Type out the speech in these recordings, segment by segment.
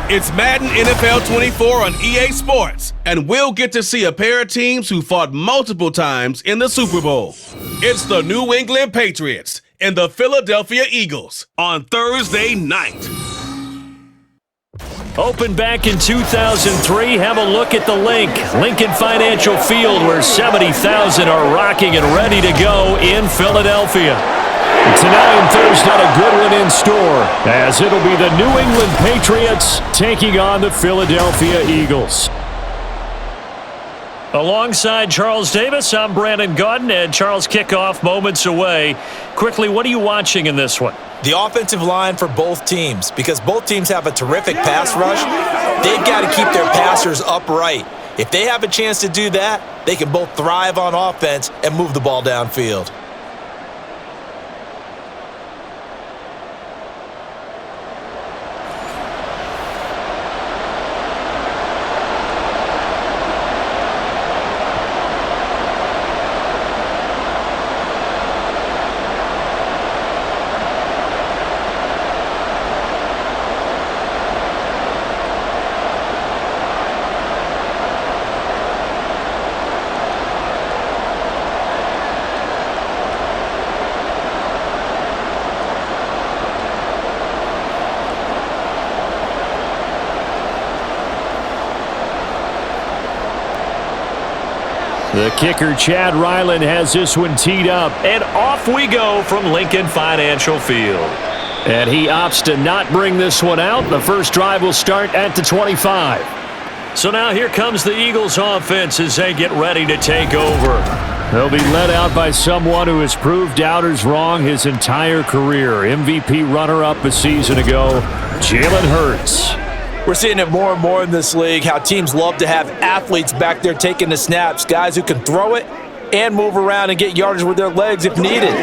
It's Madden NFL 24 on EA Sports, and we'll get to see a pair of teams who fought multiple times in the Super Bowl. It's the New England Patriots and the Philadelphia Eagles on Thursday night. Opened back in 2003, have a look at the Lincoln Financial Field, where 70,000 are rocking and ready to go in Philadelphia. Tonight on Thursday, a good one in store, as it'll be the New England Patriots taking on the Philadelphia Eagles. Alongside Charles Davis, I'm Brandon Gaudin, and Charles, kickoff moments away. Quickly, what are you watching in this one? The offensive line for both teams, because both teams have a terrific pass rush. They've got to keep their passers upright. If they have a chance to do that, they can both thrive on offense and move the ball downfield. The kicker, Chad Ryland, has this one teed up. And off we go from Lincoln Financial Field. And he opts to not bring this one out. The first drive will start at the 25. So now here comes the Eagles offense as they get ready to take over. They'll be led out by someone who has proved doubters wrong his entire career. MVP runner-up a season ago, Jalen Hurts. We're seeing it more and more in this league, how teams love to have athletes back there taking the snaps, guys who can throw it and move around and get yardage with their legs if needed.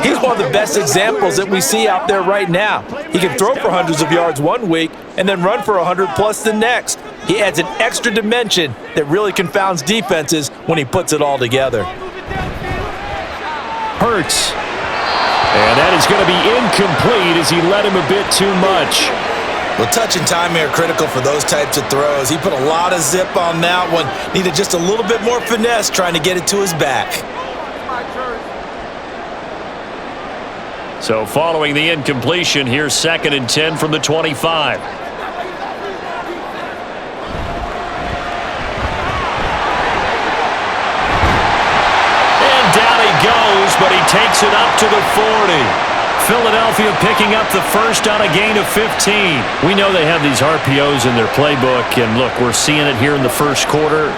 He's one of the best examples that we see out there right now. He can throw for hundreds of yards one week and then run for 100 plus the next. He adds an extra dimension that really confounds defenses when he puts it all together. Hurts. And that is going to be incomplete as he led him a bit too much. Well, touch and timing are critical for those types of throws. He put a lot of zip on that one. Needed just a little bit more finesse trying to get it to his back. So following the incompletion, here's 2nd and 10 from the 25. And down he goes, but he takes it up to the 40. Philadelphia picking up the first on a gain of 15. We know they have these RPOs in their playbook, and look, we're seeing it here in the first quarter.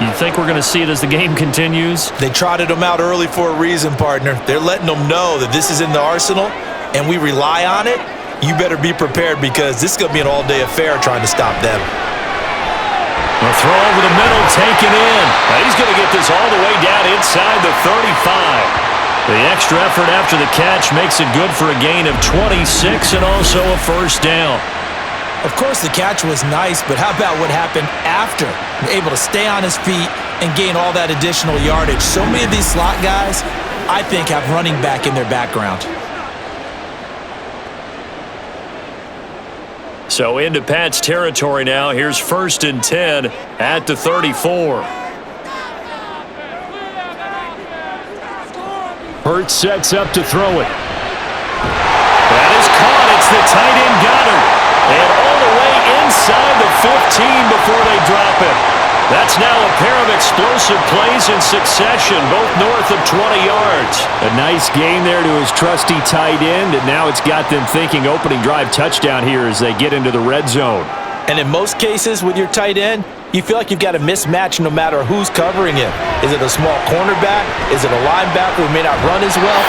You think we're going to see it as the game continues? They trotted them out early for a reason, partner. They're letting them know that this is in the arsenal, and we rely on it. You better be prepared, because this is going to be an all-day affair trying to stop them. A throw over the middle, taken in. Now he's going to get this all the way down inside the 35. The extra effort after the catch makes it good for a gain of 26 and also a first down. Of course, the catch was nice, but how about what happened after? Able to stay on his feet and gain all that additional yardage. So many of these slot guys, I think, have running back in their background. So into Pat's territory now. Here's 1st and 10 at the 34. Hurts sets up to throw it. That is caught. It's the tight end Goddard. And all the way inside the 15 before they drop it. That's now a pair of explosive plays in succession, both north of 20 yards. A nice gain there to his trusty tight end, and now it's got them thinking opening drive touchdown here as they get into the red zone. And in most cases with your tight end, you feel like you've got a mismatch no matter who's covering him. Is it a small cornerback? Is it a linebacker who may not run as well?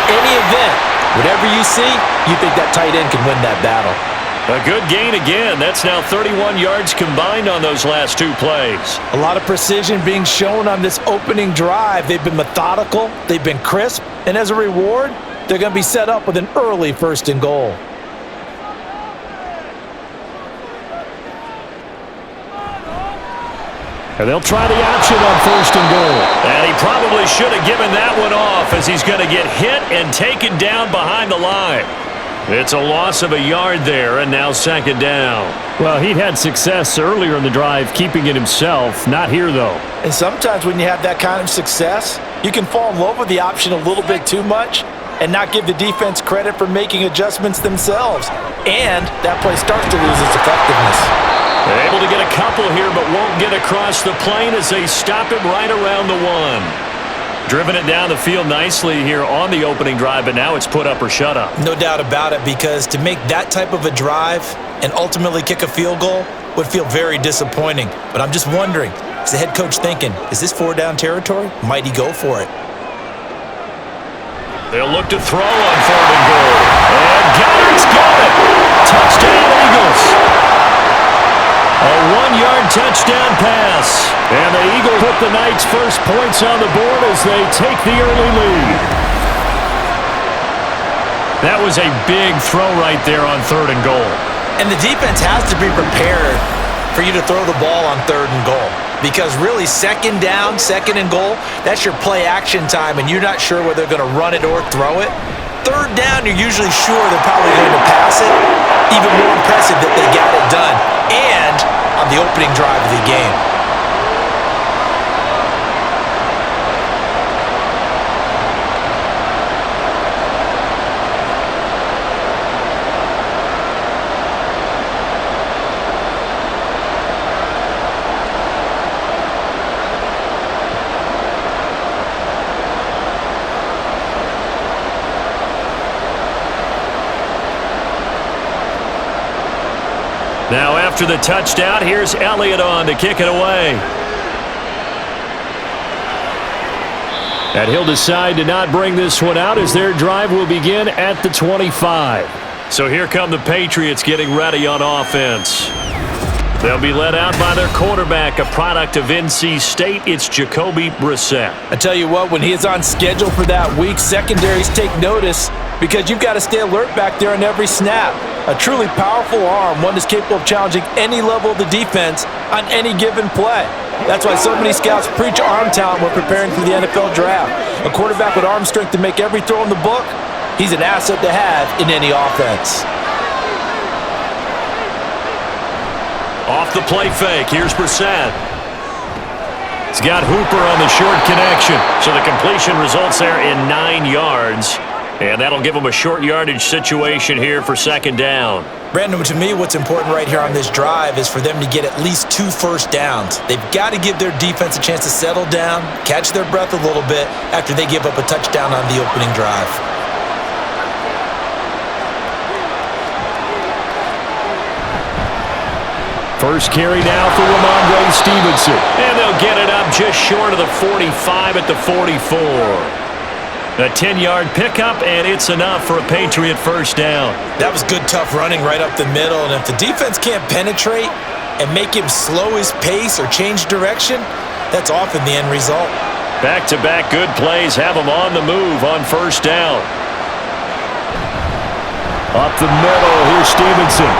In any event, whatever you see, you think that tight end can win that battle. A good gain again. That's now 31 yards combined on those last two plays. A lot of precision being shown on this opening drive. They've been methodical. They've been crisp. And as a reward, they're going to be set up with an early 1st and goal. And they'll try the option on 1st and goal. And he probably should have given that one off, as he's going to get hit and taken down behind the line. It's a loss of a yard there, and now second down. Well, he'd had success earlier in the drive keeping it himself. Not here, though. And sometimes when you have that kind of success, you can fall in love with the option a little bit too much and not give the defense credit for making adjustments themselves. And that play starts to lose its effectiveness. They're able to get a couple here, but won't get across the plane as they stop him right around the 1. Driven it down the field nicely here on the opening drive, but now it's put up or shut up. No doubt about it, because to make that type of a drive and ultimately kick a field goal would feel very disappointing. But I'm just wondering, is the head coach thinking, is this 4-down territory? Might he go for it? They'll look to throw on 3rd and goal. And Goddard's got it. Touchdown, Eagles. A 1-yard touchdown pass. And the Eagles put the Knights' first points on the board as they take the early lead. That was a big throw right there on 3rd and goal. And the defense has to be prepared for you to throw the ball on 3rd and goal. Because really, 2nd down, 2nd and goal, that's your play action time, and you're not sure whether they're going to run it or throw it. 3rd down, you're usually sure they're probably going to pass it. Even more impressive that they got it done. And on the opening drive of the game. Now after the touchdown, here's Elliott on to kick it away. And he'll decide to not bring this one out as their drive will begin at the 25. So here come the Patriots getting ready on offense. They'll be led out by their quarterback, a product of NC State. It's Jacoby Brissett. I tell you what, when he is on schedule for that week, secondaries take notice because you've got to stay alert back there on every snap. A truly powerful arm, one that's capable of challenging any level of the defense on any given play. That's why so many scouts preach arm talent when preparing for the NFL draft. A quarterback with arm strength to make every throw in the book, he's an asset to have in any offense. Off the play fake, here's Brissett. He's got Hooper on the short connection. So the completion results there in 9 yards. And that'll give them a short yardage situation here for 2nd down. Brandon, to me, what's important right here on this drive is for them to get at least 2 first downs. They've got to give their defense a chance to settle down, catch their breath a little bit after they give up a touchdown on the opening drive. First carry now for Ramondre Stevenson. And they'll get it up just short of the 45 at the 44. A 10-yard pickup, and it's enough for a Patriot first down. That was good, tough running right up the middle. And if the defense can't penetrate and make him slow his pace or change direction, that's often the end result. Back-to-back good plays have him on the move on first down. Up the middle, here's Stevenson.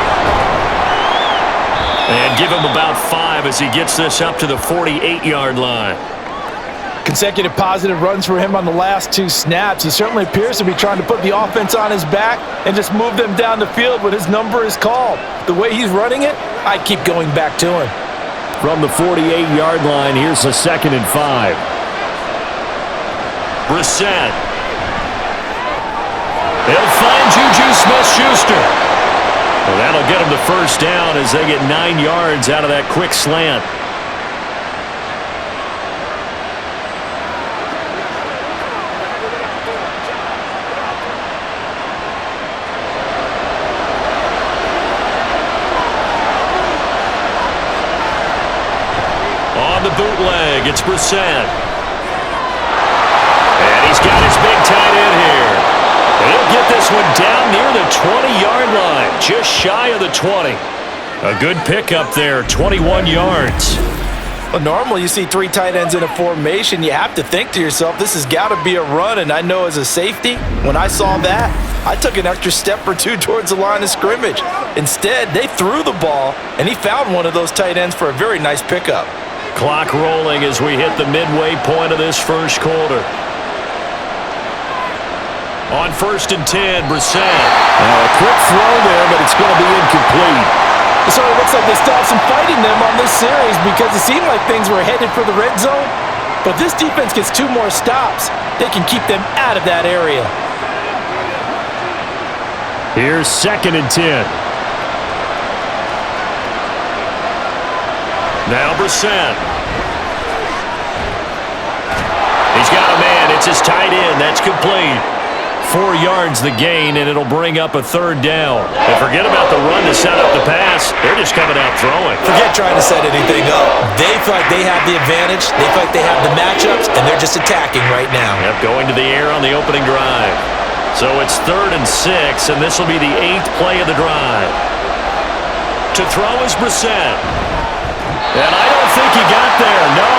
And give him about 5 as he gets this up to the 48-yard line. Consecutive positive runs for him on the last 2 snaps. He certainly appears to be trying to put the offense on his back and just move them down the field when his number is called. The way he's running it, I keep going back to him. From the 48-yard line, here's a 2nd and 5. Brissett. They'll find Juju Smith-Schuster. Well, that'll get him the first down as they get 9 yards out of that quick slant. The bootleg, it's Brissett. And he's got his big tight end here. He'll get this one down near the 20-yard line, just shy of the 20. A good pickup there, 21 yards. Well, normally you see 3 tight ends in a formation. You have to think to yourself, this has got to be a run. And I know as a safety, when I saw that, I took an extra step or 2 towards the line of scrimmage. Instead, they threw the ball, and he found one of those tight ends for a very nice pickup. Clock rolling as we hit the midway point of this first quarter. On 1st and 10, Brissett. A quick throw there, but it's going to be incomplete. So it looks like they stopped some fighting them on this series because it seemed like things were headed for the red zone. But this defense gets 2 more stops. They can keep them out of that area. Here's 2nd and 10. Now Brissett. He's got a man. It's his tight end. That's complete. 4 yards the gain, and it'll bring up a 3rd down. And forget about the run to set up the pass. They're just coming out throwing. Forget trying to set anything up. They feel like they have the advantage. They feel like they have the matchups, and they're just attacking right now. Yep, going to the air on the opening drive. So it's 3rd and 6, and this will be the 8th play of the drive. To throw is Brissett. And I don't think he got there, no.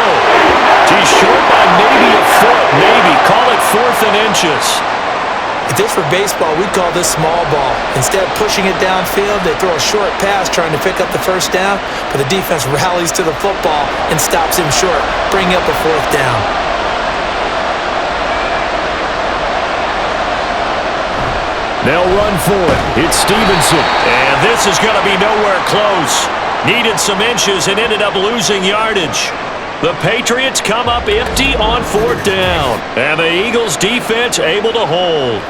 He's short by maybe a foot, maybe. Call it 4th and inches. If this were baseball, we'd call this small ball. Instead of pushing it downfield, they throw a short pass trying to pick up the 1st down, but the defense rallies to the football and stops him short, bringing up a 4th down. They'll run for it. It's Stevenson. And this is going to be nowhere close. Needed some inches and ended up losing yardage. The Patriots come up empty on 4th down. And the Eagles defense able to hold.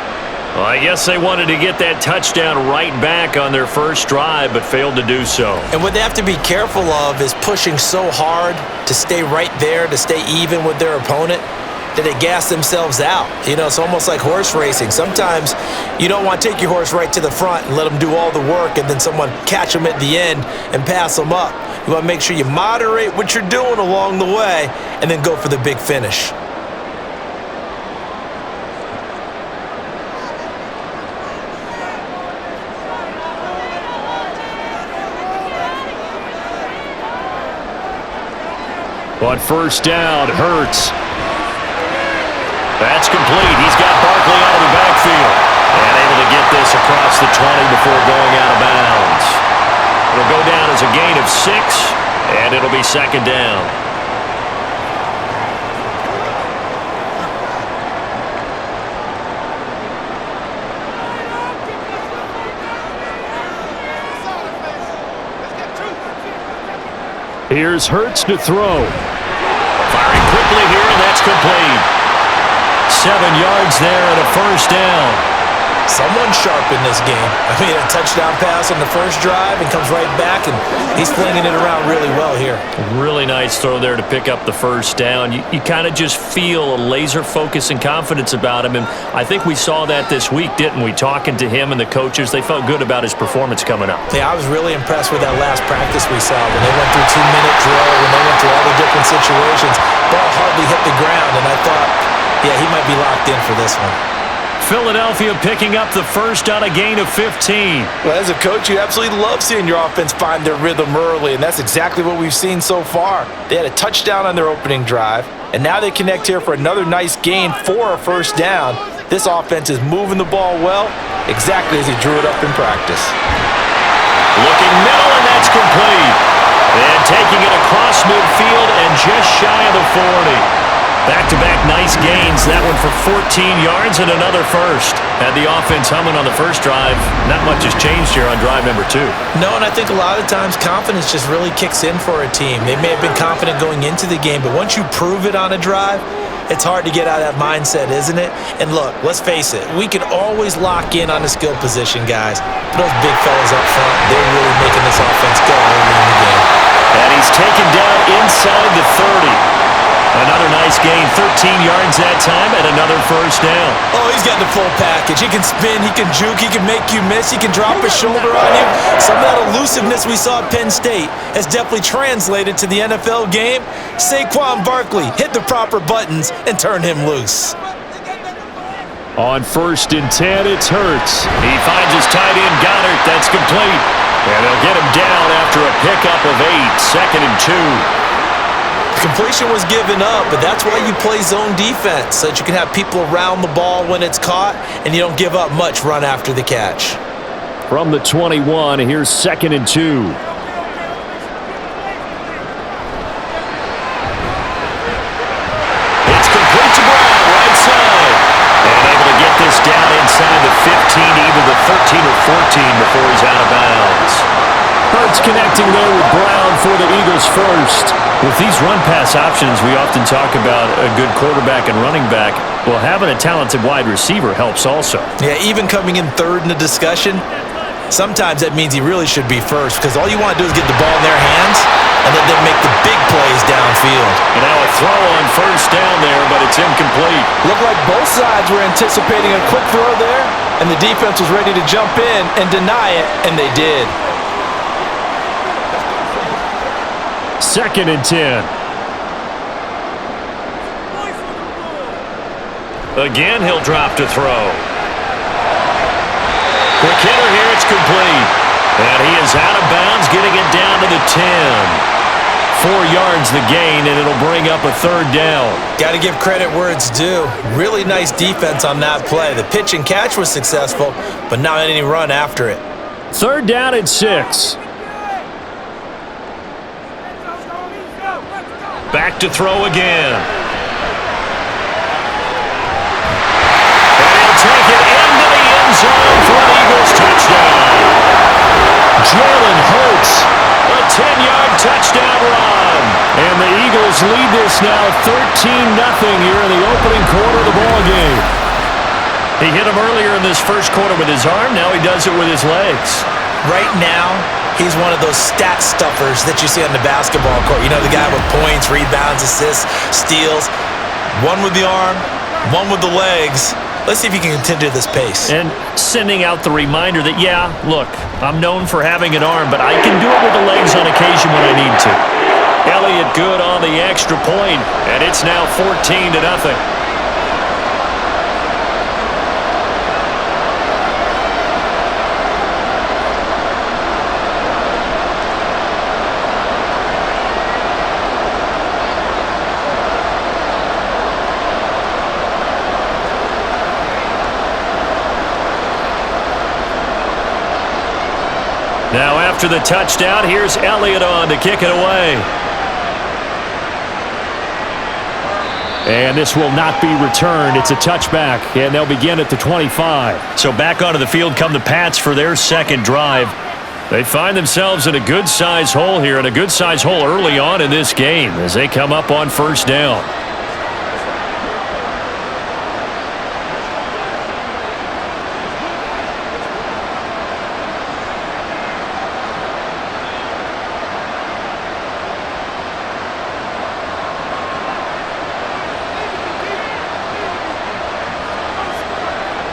Well, I guess they wanted to get that touchdown right back on their first drive, but failed to do so. And what they have to be careful of is pushing so hard to stay right there, to stay even with their opponent, that they gas themselves out. You know, it's almost like horse racing. Sometimes you don't want to take your horse right to the front and let them do all the work and then someone catch them at the end and pass them up. You want to make sure you moderate what you're doing along the way and then go for the big finish. On 1st down, Hurts. That's complete. He's got Barkley out of the backfield. And able to get this across the 20 before going out of bounds. It'll go down as a gain of 6, and it'll be 2nd down. Here's Hurts to throw. Firing quickly here, and that's complete. 7 yards there and a 1st down. Someone's sharp in this game. I mean, a touchdown pass on the first drive and comes right back, and he's flinging it around really well here. Really nice throw there to pick up the 1st down. You kind of just feel a laser focus and confidence about him, and I think we saw that this week, didn't we? Talking to him and the coaches, they felt good about his performance coming up. Yeah, I was really impressed with that last practice we saw when they went through 2-minute drill, when they went through all the different situations. Ball hardly hit the ground, and I thought, yeah, he might be locked in for this one. Philadelphia picking up the 1st on a gain of 15. Well, as a coach, you absolutely love seeing your offense find their rhythm early, and that's exactly what we've seen so far. They had a touchdown on their opening drive, and now they connect here for another nice gain for a 1st down. This offense is moving the ball well, exactly as he drew it up in practice. Looking middle, and that's complete. And taking it across midfield and just shy of the 40. Back-to-back nice gains. That one for 14 yards and another 1st. Had the offense humming on the first drive. Not much has changed here on drive number 2. No, and I think a lot of times confidence just really kicks in for a team. They may have been confident going into the game, but once you prove it on a drive, it's hard to get out of that mindset, isn't it? And look, let's face it, we can always lock in on the skill position, guys. But those big fellas up front, they're really making this offense go early in the game. And he's taken down inside the 30. Another nice gain, 13 yards that time, and another 1st down. Oh, he's got the full package. He can spin, he can juke, he can make you miss, he can drop his shoulder on you. Some of that elusiveness we saw at Penn State has definitely translated to the NFL game. Saquon Barkley hit the proper buttons and turn him loose. On 1st and 10, it's Hurts. He finds his tight end, Goddard. That's complete. And they'll get him down after a pickup of 8, 2nd and 2. Completion was given up, but that's why you play zone defense, so that you can have people around the ball when it's caught, and you don't give up much run after the catch. From the 21, here's 2nd and 2. It's complete to Brown, right side. And able to get this down before he's out of bounds. Hurts connecting there with Brown for the Eagles first. With these run-pass options, we often talk about a good quarterback and running back. Well, having a talented wide receiver helps also. Yeah, even coming in third in the discussion, sometimes that means he really should be first because all you want to do is get the ball in their hands and let them make the big plays downfield. And now a throw on first down there, but it's incomplete. Looked like both sides were anticipating a quick throw there, and the defense was ready to jump in and deny it, and they did. 2nd and 10. Again, he'll drop to throw. Quick hitter here, it's complete. And he is out of bounds, getting it down to the 10. 4 yards the gain, and it'll bring up a 3rd down. Got to give credit where it's due. Really nice defense on that play. The pitch and catch was successful, but not any run after it. 3rd down and 6. Back to throw again. And he'll take it into the end zone for an Eagles touchdown. Jalen Hurts, a 10-yard touchdown run. And the Eagles lead this now 13-0 here in the opening quarter of the ballgame. He hit him earlier in this first quarter with his arm. Now he does it with his legs. Right now, he's one of those stat stuffers that you see on the basketball court. You know, the guy with points, rebounds, assists, steals. One with the arm, one with the legs. Let's see if he can continue this pace. And sending out the reminder that, yeah, look, I'm known for having an arm, but I can do it with the legs on occasion when I need to. Elliott good on the extra point, and it's now 14-0. Now after the touchdown, here's Elliott on to kick it away. And this will not be returned. It's a touchback, and they'll begin at the 25. So back onto the field come the Pats for their second drive. They find themselves in a good-sized hole here, and a good-sized hole early on in this game as they come up on first down.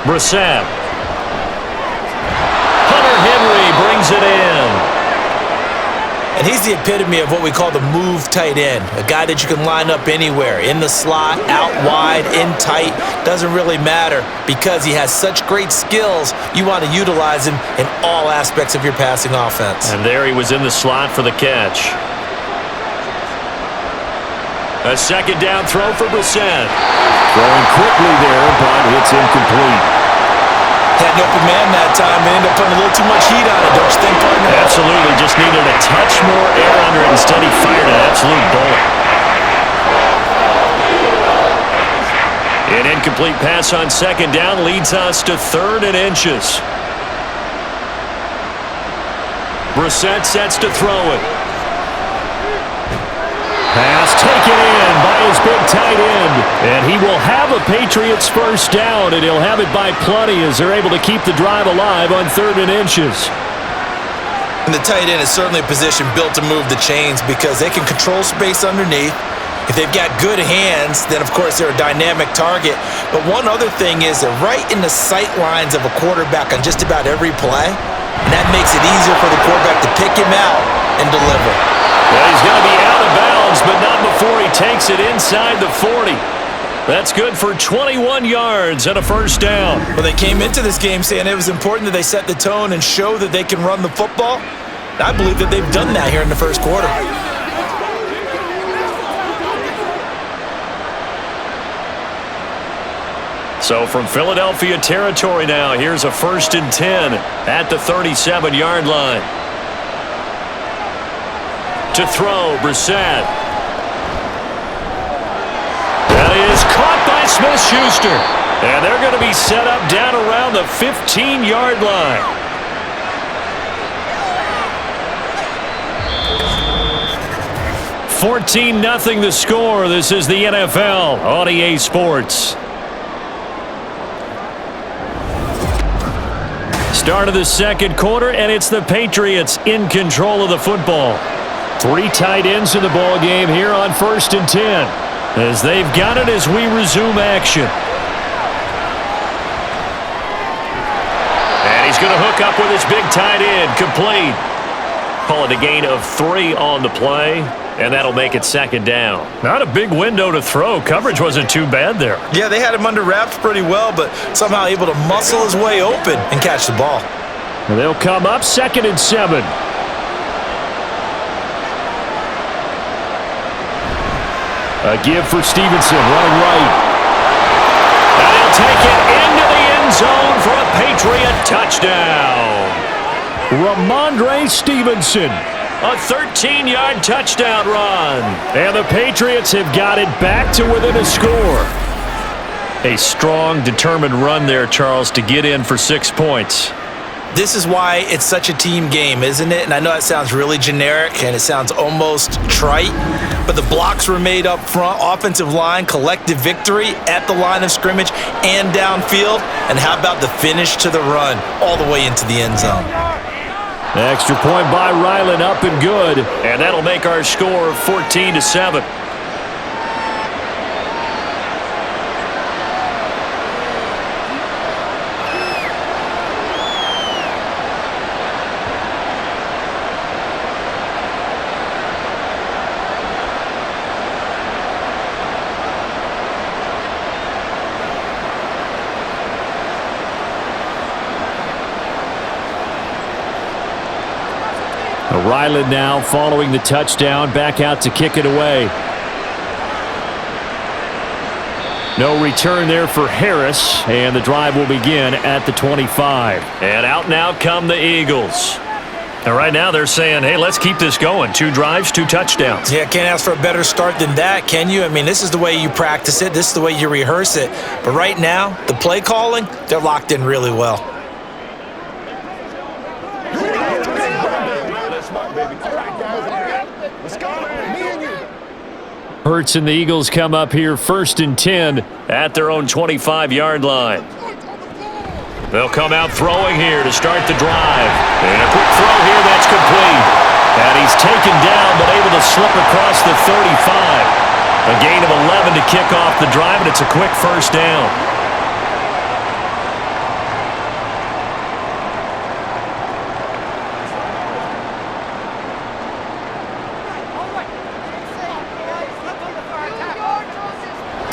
Brissett. Hunter Henry brings it in. And he's the epitome of what we call the move tight end. A guy that you can line up anywhere, in the slot, out wide, in tight. Doesn't really matter because he has such great skills. You want to utilize him in all aspects of your passing offense. And there he was in the slot for the catch. A second down throw for Brissett. Throwing quickly there, but it's incomplete. Had an open man that time and ended up putting a little too much heat on it, don't you think, partner? Absolutely. Just needed a touch more air under it. Instead, he fired an absolute bullet. An incomplete pass on second down leads us to 3rd and inches. Brissett sets to throw it. Pass taken in by his big tight end. And he will have a Patriots first down, and he'll have it by plenty as they're able to keep the drive alive on 3rd and inches. And the tight end is certainly a position built to move the chains because they can control space underneath. If they've got good hands, then of course they're a dynamic target. But one other thing is they're right in the sight lines of a quarterback on just about every play. And that makes it easier for the quarterback to pick him out and deliver. Well, he's going to be out of bounds, but not before he takes it inside the 40. That's good for 21 yards and a first down. Well, they came into this game saying it was important that they set the tone and show that they can run the football. I believe that they've done that here in the first quarter. So from Philadelphia territory now, here's a 1st and 10 at the 37-yard line. To throw, Brissett. That is caught by Smith-Schuster. And they're going to be set up down around the 15-yard line. 14-0 the score. This is the NFL on EA Sports. Start of the second quarter, and it's the Patriots in control of the football. 3 tight ends in the ball game here on 1st and 10. As they've got it as we resume action. And he's going to hook up with his big tight end, complete. Call it a gain of 3 on the play, and that'll make it 2nd down. Not a big window to throw. Coverage wasn't too bad there. Yeah, they had him under wraps pretty well, but somehow able to muscle his way open and catch the ball. And they'll come up 2nd and 7. A give for Stevenson, running right. And he'll take it into the end zone for a Patriot touchdown. Ramondre Stevenson. A 13-yard touchdown run. And the Patriots have got it back to within a score. A strong, determined run there, Charles, to get in for 6 points. This is why it's such a team game, isn't it? And I know that sounds really generic and it sounds almost trite, but the blocks were made up front, offensive line, collective victory at the line of scrimmage and downfield. And how about the finish to the run all the way into the end zone? Extra point by Ryland, up and good. And that'll make our score 14-7. Ryland now following the touchdown, back out to kick it away. No return there for Harris, and the drive will begin at the 25. And out now come the Eagles. And right now they're saying, hey, let's keep this going. 2 drives, 2 touchdowns. Yeah, can't ask for a better start than that, can you? I mean, this is the way you practice it. This is the way you rehearse it. But right now, the play calling, they're locked in really well. Hurts and the Eagles come up here 1st and 10 at their own 25-yard line. They'll come out throwing here to start the drive. And a quick throw here that's complete. And he's taken down but able to slip across the 35. A gain of 11 to kick off the drive, and it's a quick 1st down.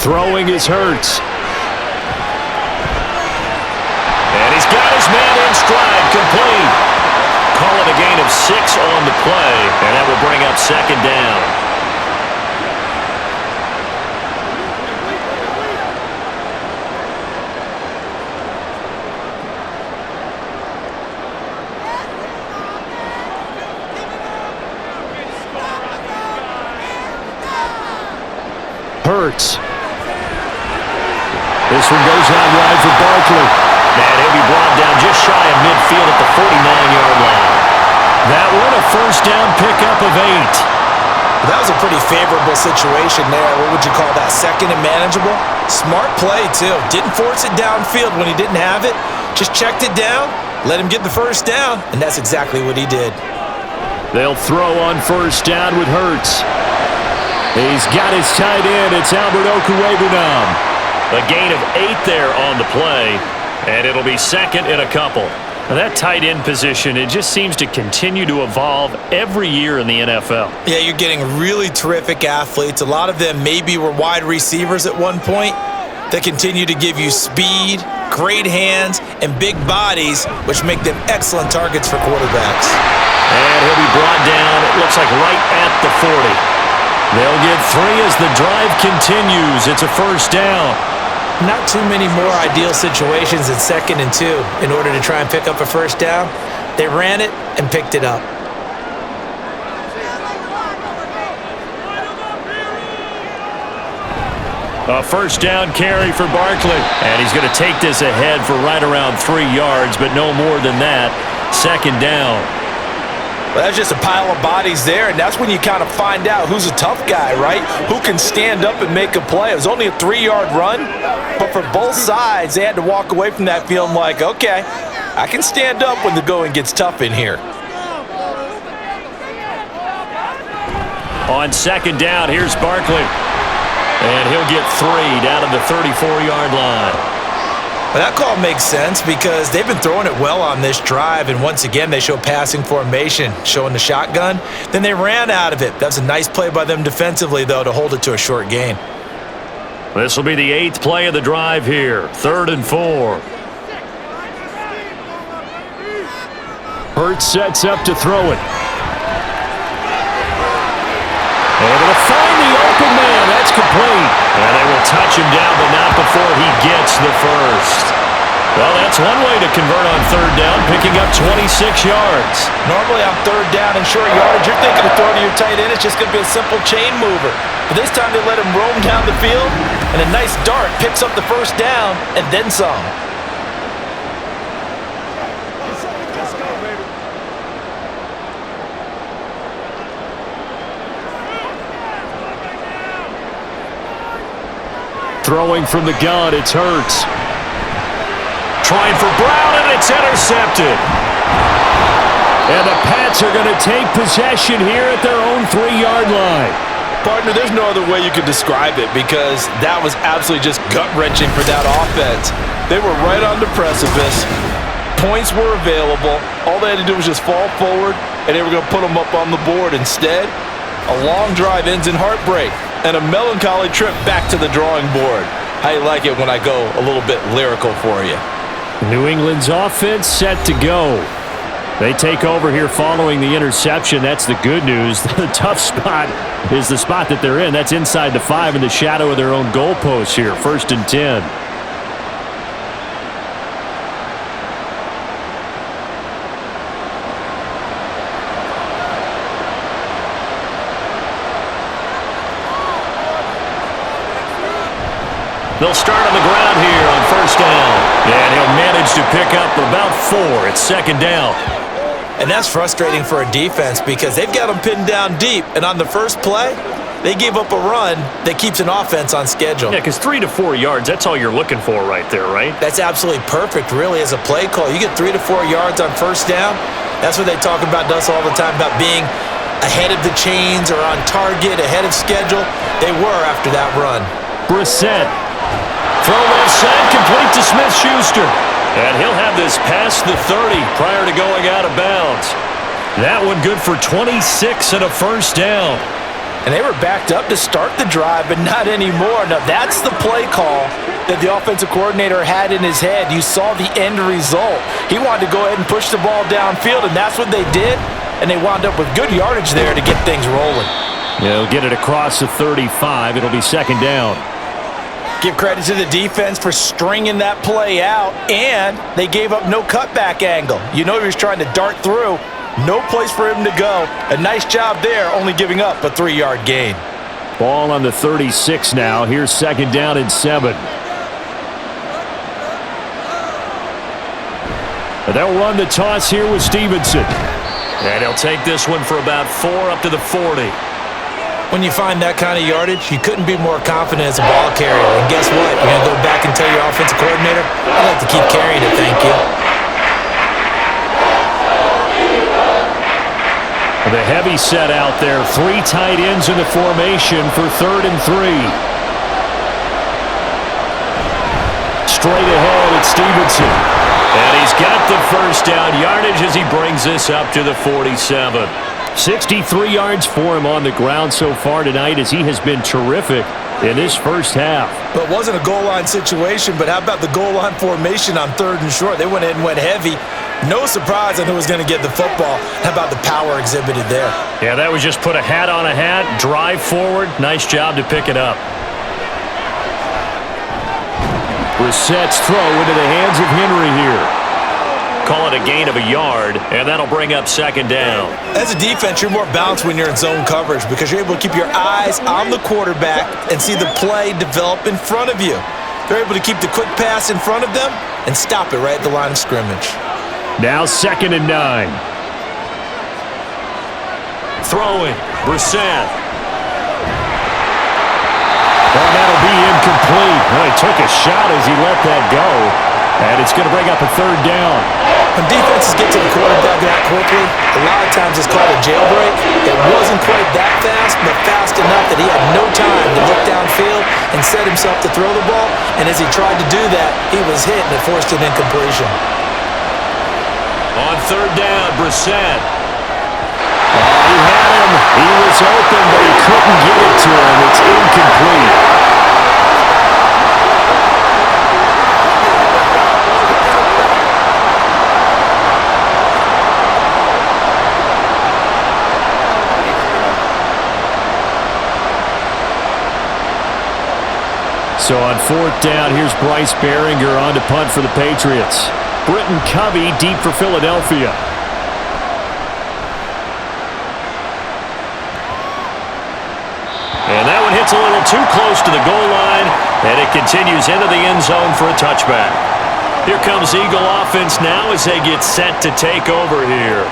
Throwing is Hurts. And he's got his man in stride, complete. Call it a gain of 6 on the play, and that will bring up 2nd down. Hurts. This one goes out wide for Barkley. And he'll be brought down just shy of midfield at the 49-yard line. That one a 1st down pickup of 8. Well, that was a pretty favorable situation there. What would you call that? 2nd and manageable? Smart play, too. Didn't force it downfield when he didn't have it. Just checked it down, let him get the 1st down, and that's exactly what he did. They'll throw on 1st down with Hurts. He's got his tight end. It's Albert Okwuegbunam. A gain of 8 there on the play, and it'll be 2nd and a couple. Now that tight end position, it just seems to continue to evolve every year in the NFL. Yeah, you're getting really terrific athletes. A lot of them maybe were wide receivers at one point. They continue to give you speed, great hands, and big bodies, which make them excellent targets for quarterbacks. And he'll be brought down, it looks like right at the 40. They'll get 3 as the drive continues. It's a 1st down. Not too many more ideal situations in 2nd and 2 in order to try and pick up a 1st down. They ran it and picked it up. A 1st down carry for Barkley. And he's going to take this ahead for right around 3 yards, but no more than that. 2nd down. Well, that's just a pile of bodies there, and that's when you kind of find out who's a tough guy, right? Who can stand up and make a play. It was only a 3-yard run, but for both sides, they had to walk away from that feeling like, okay, I can stand up when the going gets tough in here. On second down, here's Barkley. And he'll get 3 down to the 34-yard line. Well, that call makes sense because they've been throwing it well on this drive, and once again, they show passing formation, showing the shotgun. Then they ran out of it. That's a nice play by them defensively, though, to hold it to a short gain. This will be the 8th play of the drive here. 3rd and 4. Hurts sets up to throw it. Able to find the open man. That's complete. And they will touch him down, but not before he gets the first. Well, that's one way to convert on 3rd down, picking up 26 yards. Normally on 3rd down and short yardage, you're thinking of throwing to your tight end. It's just going to be a simple chain mover. But this time they let him roam down the field, and a nice dart picks up the first down and then some. Throwing from the gun, it's Hurts. Trying for Brown, and it's intercepted. And the Pats are going to take possession here at their own 3-yard line. Partner, there's no other way you could describe it because that was absolutely just gut-wrenching for that offense. They were right on the precipice. Points were available. All they had to do was just fall forward, and they were going to put them up on the board. Instead, a long drive ends in heartbreak and a melancholy trip back to the drawing board. How you like it when I go a little bit lyrical for you? New England's offense set to go. They take over here following the interception. That's the good news. The tough spot is the spot that they're in. That's inside the 5 in the shadow of their own goalpost here. 1st and 10. They'll start on the ground here on 1st down. And he'll manage to pick up about 4. It's 2nd down. And that's frustrating for a defense because they've got them pinned down deep. And on the first play, they gave up a run that keeps an offense on schedule. Yeah, because 3 to 4 yards, that's all you're looking for right there, right? That's absolutely perfect, really, as a play call. You get 3 to 4 yards on 1st down. That's what they talk about us all the time, about being ahead of the chains or on target, ahead of schedule. They were after that run. Brissett. Throw well sent, complete to Smith-Schuster. And he'll have this past the 30 prior to going out of bounds. That one good for 26 and a 1st down. And they were backed up to start the drive, but not anymore. Now, that's the play call that the offensive coordinator had in his head. You saw the end result. He wanted to go ahead and push the ball downfield, and that's what they did. And they wound up with good yardage there to get things rolling. They'll get it across the 35. It'll be 2nd down. Give credit to the defense for stringing that play out, and they gave up no cutback angle. You know he was trying to dart through. No place for him to go. A nice job there, only giving up a 3-yard gain. Ball on the 36 now. Here's 2nd down and 7. And they'll run the toss here with Stevenson. And he'll take this one for about 4 up to the 40. When you find that kind of yardage, you couldn't be more confident as a ball carrier. And guess what? You're going to go back and tell your offensive coordinator, I'd like to keep carrying it, thank you. The heavy set out there. 3 tight ends in the formation for 3rd and 3. Straight ahead, it's Stevenson. And he's got the 1st down yardage as he brings this up to the 47. 63 yards for him on the ground so far tonight as he has been terrific in this first half. But it wasn't a goal line situation, but how about the goal line formation on 3rd and short? They went in and went heavy. No surprise on who was going to get the football. How about the power exhibited there? Yeah, that was just put a hat on a hat, drive forward. Nice job to pick it up. Brissett's throw into the hands of Henry here. Call it a gain of a yard, and that'll bring up 2nd down. As a defense, you're more balanced when you're in zone coverage because you're able to keep your eyes on the quarterback and see the play develop in front of you. They're able to keep the quick pass in front of them and stop it right at the line of scrimmage. Now 2nd and 9. throwing. Brissett. Well, that'll be incomplete. Well, he took a shot as he let that go. And it's going to bring up a third down. When defenses get to the quarterback that quickly, a lot of times it's called a jailbreak. It wasn't quite that fast, but fast enough that he had no time to look downfield and set himself to throw the ball. And as he tried to do that, he was hit and it forced an incompletion. On third down, Brissett. He had him. He was open, but he couldn't get it to him. It's incomplete. So on fourth down, here's Bryce Behringer on to punt for the Patriots. Britton Covey deep for Philadelphia. And that one hits a little too close to the goal line, and it continues into the end zone for a touchback. Here comes Eagle offense now as they get set to take over here.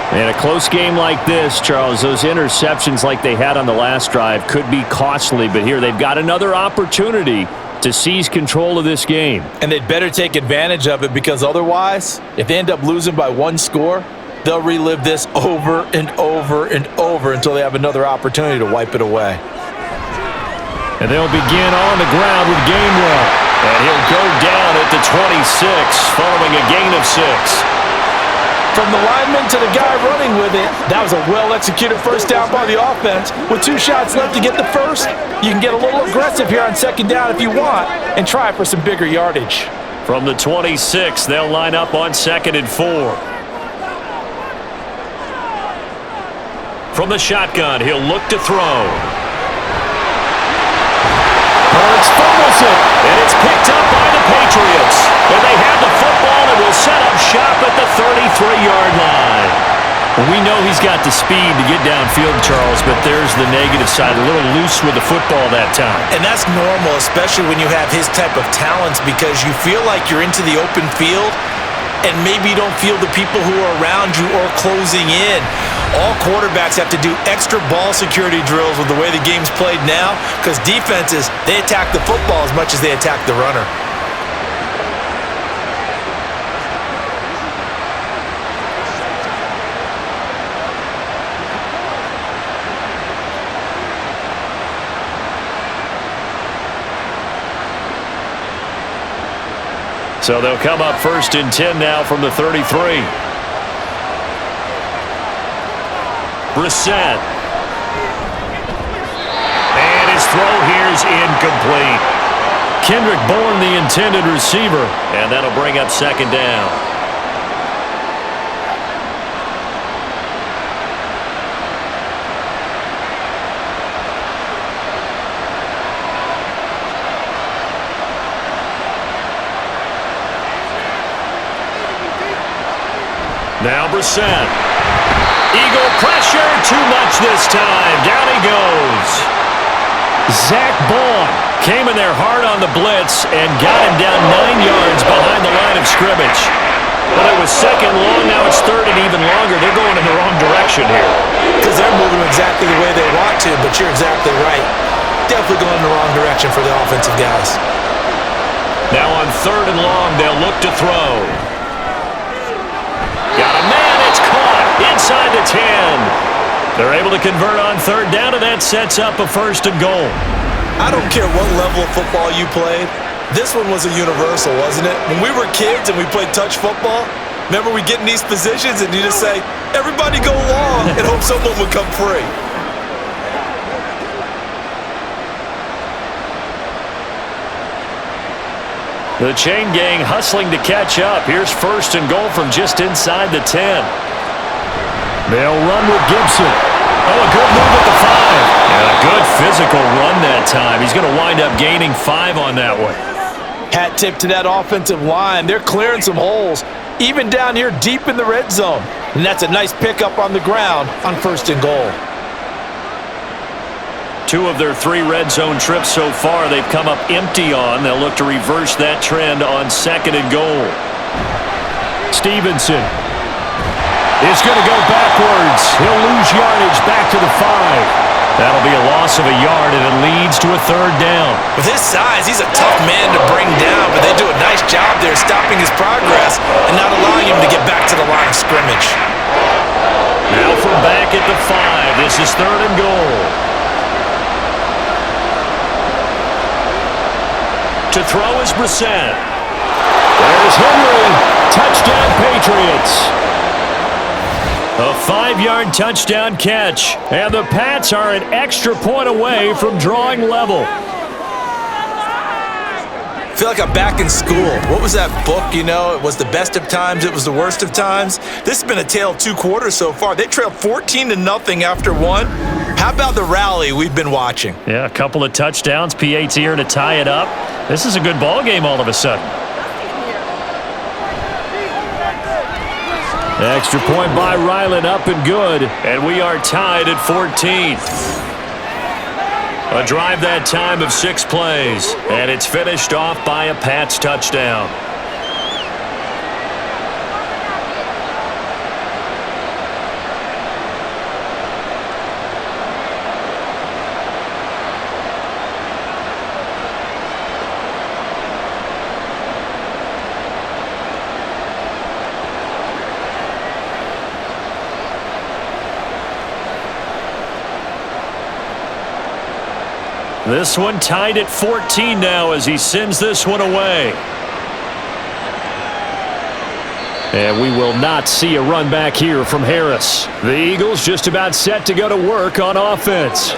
In a close game like this, Charles, those interceptions like they had on the last drive could be costly, but here they've got another opportunity to seize control of this game. And they'd better take advantage of it, because otherwise, if they end up losing by one score, they'll relive this over and over and over until they have another opportunity to wipe it away. And they'll begin on the ground with Gainwell. And he'll go down at the 26 following a gain of 6. From the lineman to the guy running with it, that was a well-executed first down by the offense. With 2 shots left to get the first, you can get a little aggressive here on second down if you want and try for some bigger yardage. From the 26, they'll line up on 2nd and 4. From the shotgun, he'll look to throw. Hurts fumbles it, and it's picked up by the Patriots. And they have the football and will set up shop at the 33-yard line. We know he's got the speed to get downfield, Charles, but there's the negative side. A little loose with the football that time. And that's normal, especially when you have his type of talents, because you feel like you're into the open field and maybe you don't feel the people who are around you or closing in. All quarterbacks have to do extra ball security drills with the way the game's played now, because defenses, they attack the football as much as they attack the runner. So they'll come up 1st and 10 now from the 33. Brissett. And his throw here's incomplete. Kendrick Bourne, the intended receiver, and that'll bring up 2nd down. Now Brissett. Eagle pressure, too much this time. Down he goes. Zach Bond came in there hard on the blitz and got him down 9 yards behind the line of scrimmage. But it was 2nd long, now it's 3rd and even longer. They're going in the wrong direction here. Because they're moving exactly the way they want to, but you're exactly right. Definitely going in the wrong direction for the offensive guys. Now on 3rd and long, they'll look to throw. Got a man, it's caught inside the 10. They're able to convert on 3rd down, and that sets up a 1st and goal. I don't care what level of football you played. This one was a universal, wasn't it? When we were kids and we played touch football, remember we get in these positions and you just say, everybody go long, and hope someone would come free. The chain gang hustling to catch up. Here's 1st and goal from just inside the 10. They'll run with Gibson. Oh, a good move at the 5. And a good physical run that time. He's going to wind up gaining 5 on that one. Hat tip to that offensive line. They're clearing some holes, even down here deep in the red zone. And that's a nice pickup on the ground on 1st and goal. 2 of their 3 red zone trips so far they've come up empty on. They'll look to reverse that trend on 2nd and goal. Stevenson. is going to go backwards. He'll lose yardage back to the 5. That'll be a loss of a yard, and it leads to a 3rd down. With his size, he's a tough man to bring down, but they do a nice job there stopping his progress and not allowing him to get back to the line of scrimmage. Now from back at the 5. This is 3rd and goal. To throw is Brissett. There's Henry. Touchdown, Patriots. A 5-yard touchdown catch. And the Pats are an extra point away from drawing level. I feel like I'm back in school. What was that book, you know? It was the best of times, it was the worst of times. This has been a tale of 2 quarters so far. They trailed 14-0 after 1. How about the rally we've been watching? Yeah, a couple of touchdowns. P8's here to tie it up. This is a good ball game all of a sudden. Extra point by Ryland, up and good. And we are tied at 14. A drive that time of 6 plays. And it's finished off by a Pats touchdown. This one tied at 14 now as he sends this one away. And we will not see a run back here from Harris. The Eagles just about set to go to work on offense.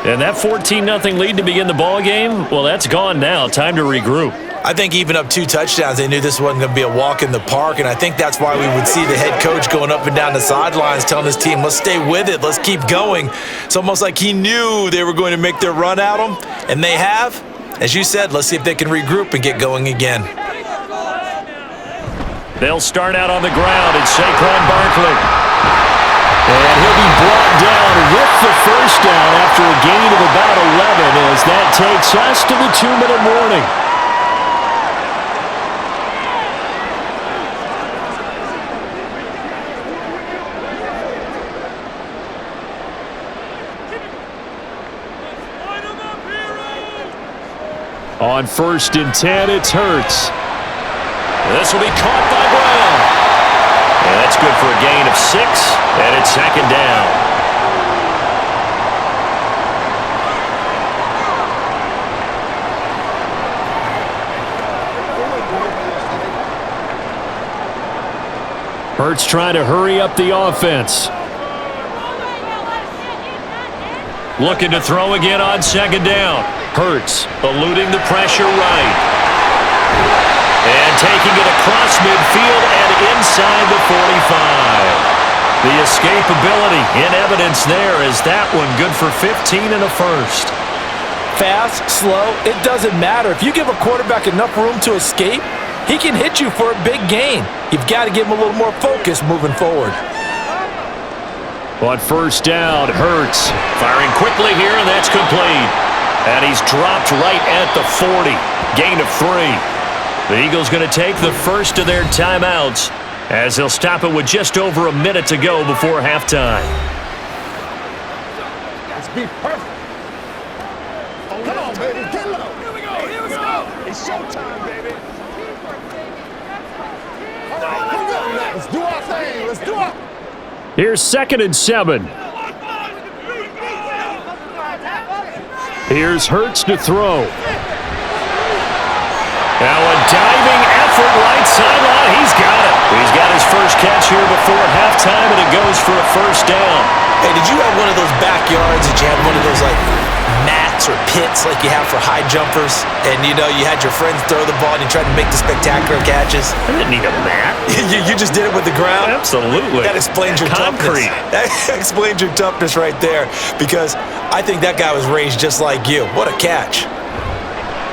And that 14-0 lead to begin the ball game, well, that's gone now. Time to regroup. I think even up 2 touchdowns, they knew this wasn't going to be a walk in the park, and I think that's why we would see the head coach going up and down the sidelines telling his team, let's stay with it, let's keep going. It's almost like he knew they were going to make their run at him, and they have. As you said, let's see if they can regroup and get going again. They'll start out on the ground, and Saquon Barkley. And he'll be brought down with the first down after a gain of about 11 as that takes us to the 2-minute warning. On 1st and 10, it's Hurts. This will be caught by Brown. And that's good for a gain of 6, and it's 2nd down. Hurts trying to hurry up the offense. Looking to throw again on 2nd down. Hurts eluding the pressure right. And taking it across midfield and inside the 45. The escapability in evidence there is that one good for 15 and a first. Fast, slow, it doesn't matter. If you give a quarterback enough room to escape, he can hit you for a big gain. You've got to give him a little more focus moving forward. On 1st down, Hurts firing quickly here, and that's complete. And he's dropped right at the 40. Gain of 3. The Eagles going to take the first of their timeouts as they'll stop it with just over a minute to go before halftime. Let's be perfect. Oh, come on, baby. Get low. Here we go. Here we go. It's showtime, baby. All right, come on, now. Let's do our thing. Let's do it. Here's 2nd and 7. Here's Hurts to throw. Now a diving effort right sideline. He's got it. He's got his first catch here before halftime, and it goes for a first down. Hey, did you have one of those backyards that you had one of those, like, mats or pits like you have for high jumpers? And, you know, you had your friends throw the ball and you tried to make the spectacular catches? I didn't need a mat. you just did it with the ground? Absolutely. That explains your concrete. Toughness. That explains your toughness right there, because I think that guy was raised just like you. What a catch.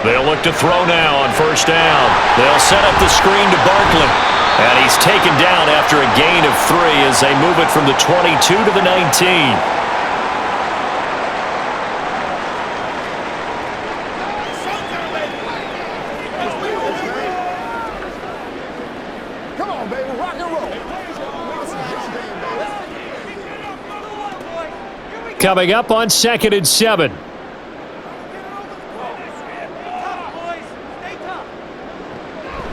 They'll look to throw now on 1st down. They'll set up the screen to Barkley. And he's taken down after a gain of 3 as they move it from the 22 to the 19. Come on, baby, rock and roll. Coming up on 2nd and 7.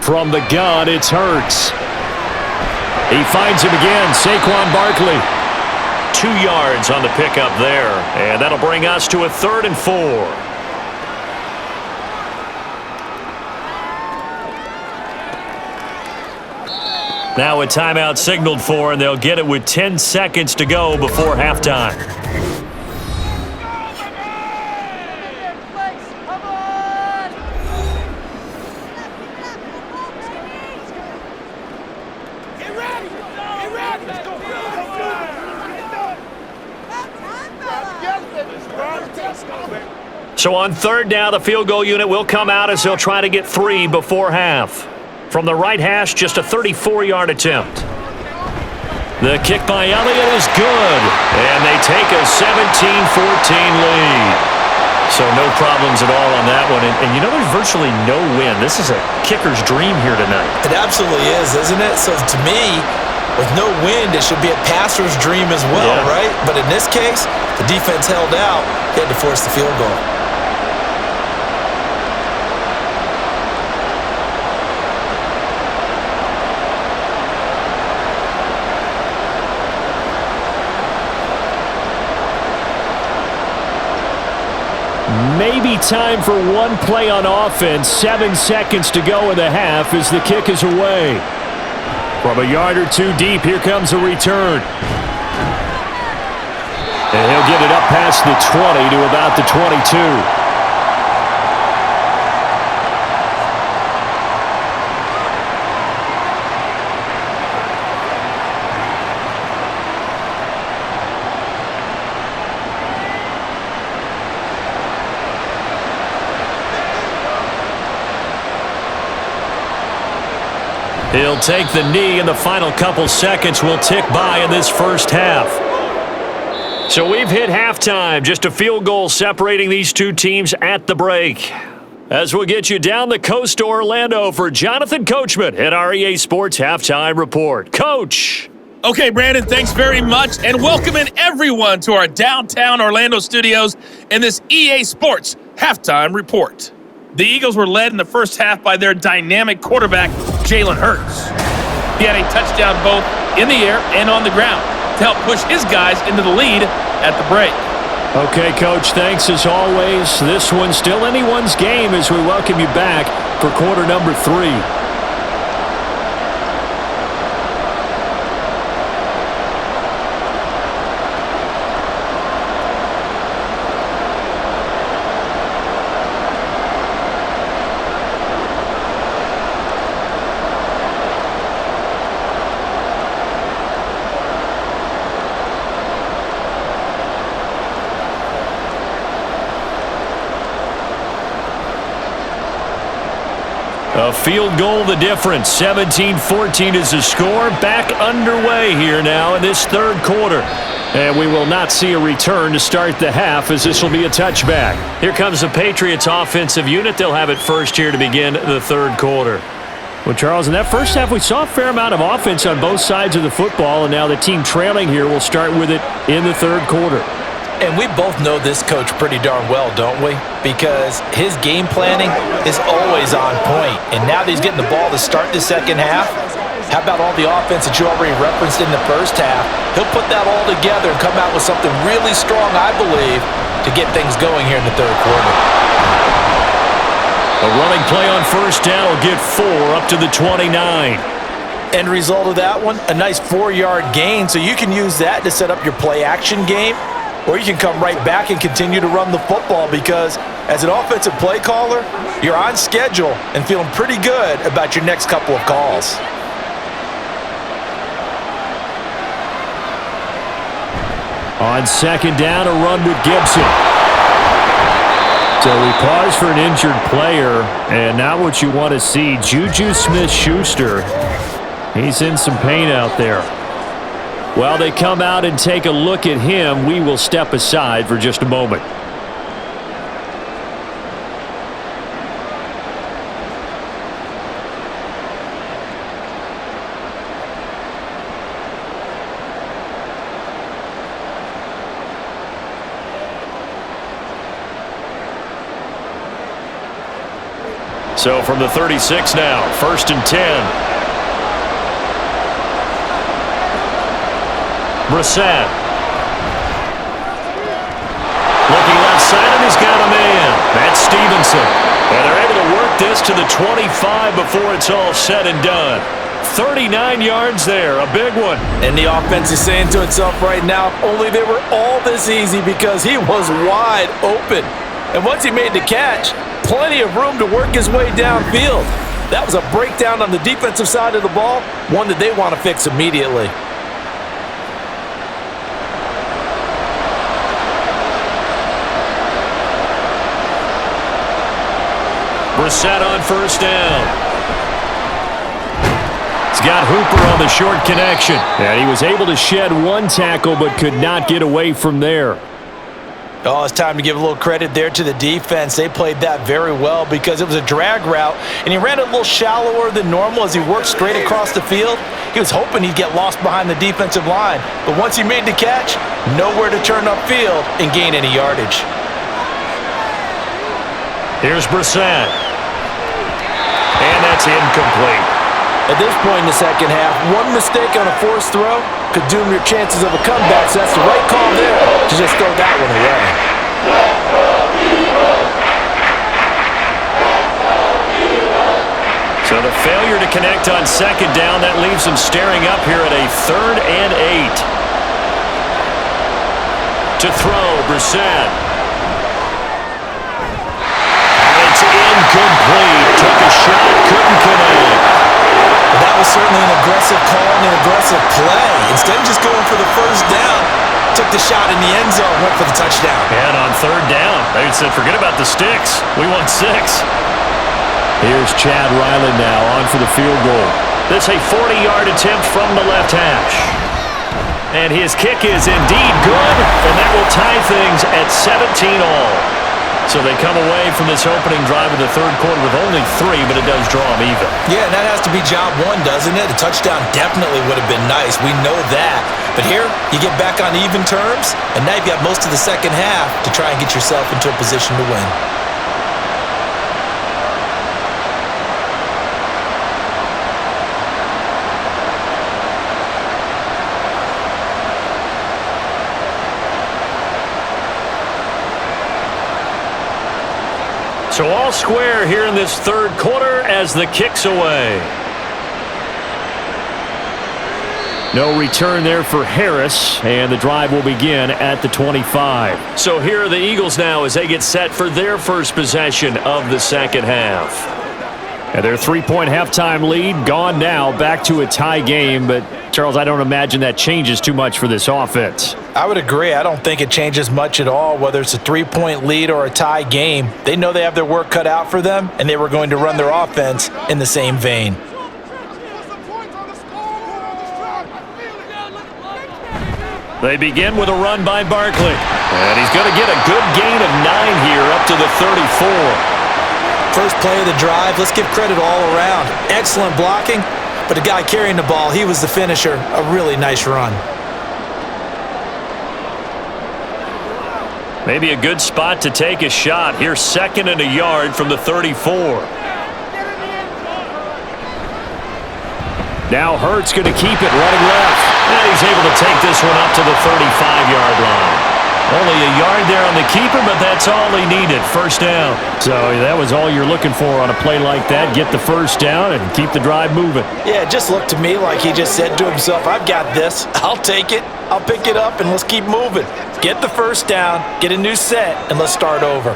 From the gun, it's Hurts. He finds him again, Saquon Barkley. 2 yards on the pickup there, and that'll bring us to a 3rd and 4. Now a timeout signaled for, and they'll get it with 10 seconds to go before halftime. So on 3rd down, the field goal unit will come out as they'll try to get 3 before half. From the right hash, just a 34-yard attempt. The kick by Elliott is good, and they take a 17-14 lead. So no problems at all on that one. And you know there's virtually no win. This is a kicker's dream here tonight. It absolutely is, isn't it? So to me, with no wind, it should be a passer's dream as well, right? But in this case, the defense held out. They had to force the field goal. Maybe time for one play on offense. 7 seconds to go in the half as the kick is away. From a yard or 2 deep, here comes a return. And he'll get it up past the 20 to about the 22. He'll take the knee, and the final couple seconds will tick by in this first half. So we've hit halftime. Just a field goal separating these two teams at the break. As we'll get you down the coast to Orlando for Jonathan Coachman at our EA Sports Halftime Report. Coach. Okay, Brandon, thanks very much, and welcoming everyone to our downtown Orlando studios in this EA Sports Halftime Report. The Eagles were led in the first half by their dynamic quarterback, Jalen Hurts. He had a touchdown both in the air and on the ground to help push his guys into the lead at the break. Okay, Coach, thanks as always. This one's still anyone's game as we welcome you back for quarter number 3. A field goal the difference. 17-14 is the score. Back underway here now in this third quarter. And we will not see a return to start the half as this will be a touchback. Here comes the Patriots offensive unit. They'll have it first here to begin the third quarter. Well, Charles, in that first half, we saw a fair amount of offense on both sides of the football, and now the team trailing here will start with it in the third quarter. And we both know this coach pretty darn well, don't we? Because his game planning is always on point. And now that he's getting the ball to start the second half, how about all the offense that you already referenced in the first half? He'll put that all together and come out with something really strong, I believe, to get things going here in the third quarter. A running play on first down will get 4 up to the 29. End result of that one, a nice 4-yard gain. So you can use that to set up your play-action game. Or you can come right back and continue to run the football because as an offensive play caller, you're on schedule and feeling pretty good about your next couple of calls. On second down, a run with Gibson. So we pause for an injured player, and not what you want to see. Juju Smith-Schuster, he's in some pain out there. While they come out and take a look at him, we will step aside for just a moment. So from the 36 now, 1st and 10. Brissett. Looking left side, and he's got a man. That's Stevenson. And they're able to work this to the 25 before it's all said and done. 39 yards there, a big one. And the offense is saying to itself right now, if only they were all this easy, because he was wide open. And once he made the catch, plenty of room to work his way downfield. That was a breakdown on the defensive side of the ball, one that they want to fix immediately. Brissett on 1st down. He's got Hooper on the short connection. And he was able to shed one tackle but could not get away from there. Oh, it's time to give a little credit there to the defense. They played that very well because it was a drag route, and he ran it a little shallower than normal as he worked straight across the field. He was hoping he'd get lost behind the defensive line, but once he made the catch, nowhere to turn upfield and gain any yardage. Here's Brissett. And that's incomplete. At this point in the second half, one mistake on a forced throw could doom your chances of a comeback, so that's the right call there to just throw that one away. So the failure to connect on 2nd down, that leaves them staring up here at a 3rd and 8. To throw, Brissett. It's incomplete. Took a shot, couldn't connect. That was certainly an aggressive call and an aggressive play. Instead of just going for the 1st down, took the shot in the end zone, went for the touchdown. And on 3rd down, they said, forget about the sticks. We want 6. Here's Chad Ryland now on for the field goal. This a 40-yard attempt from the left hash. And his kick is indeed good, and that will tie things at 17 all. So they come away from this opening drive of the 3rd quarter with only 3, but it does draw them even. Yeah, and that has to be job one, doesn't it? A touchdown definitely would have been nice. We know that. But here, you get back on even terms, and now you've got most of the second half to try and get yourself into a position to win. So all square here in this 3rd quarter as the kick's away. No return there for Harris, and the drive will begin at the 25. So here are the Eagles now as they get set for their first possession of the 2nd half. And their 3-point halftime lead gone now, back to a tie game. But, Charles, I don't imagine that changes too much for this offense. I would agree. I don't think it changes much at all, whether it's a 3-point lead or a tie game. They know they have their work cut out for them, and they were going to run their offense in the same vein. They begin with a run by Barkley. And he's going to get a good gain of 9 here up to the 34. First play of the drive, let's give credit all around. Excellent blocking, but the guy carrying the ball, he was the finisher. A really nice run. Maybe a good spot to take a shot. Here's 2nd and a yard from the 34. Now Hurts going to keep it running left. And he's able to take this one up to the 35-yard line. Only a yard there on the keeper, but that's all he needed. 1st down. So that was all you're looking for on a play like that. Get the 1st down and keep the drive moving. Yeah, it just looked to me like he just said to himself, I've got this. I'll take it. I'll pick it up, and let's keep moving. Get the 1st down, get a new set, and let's start over.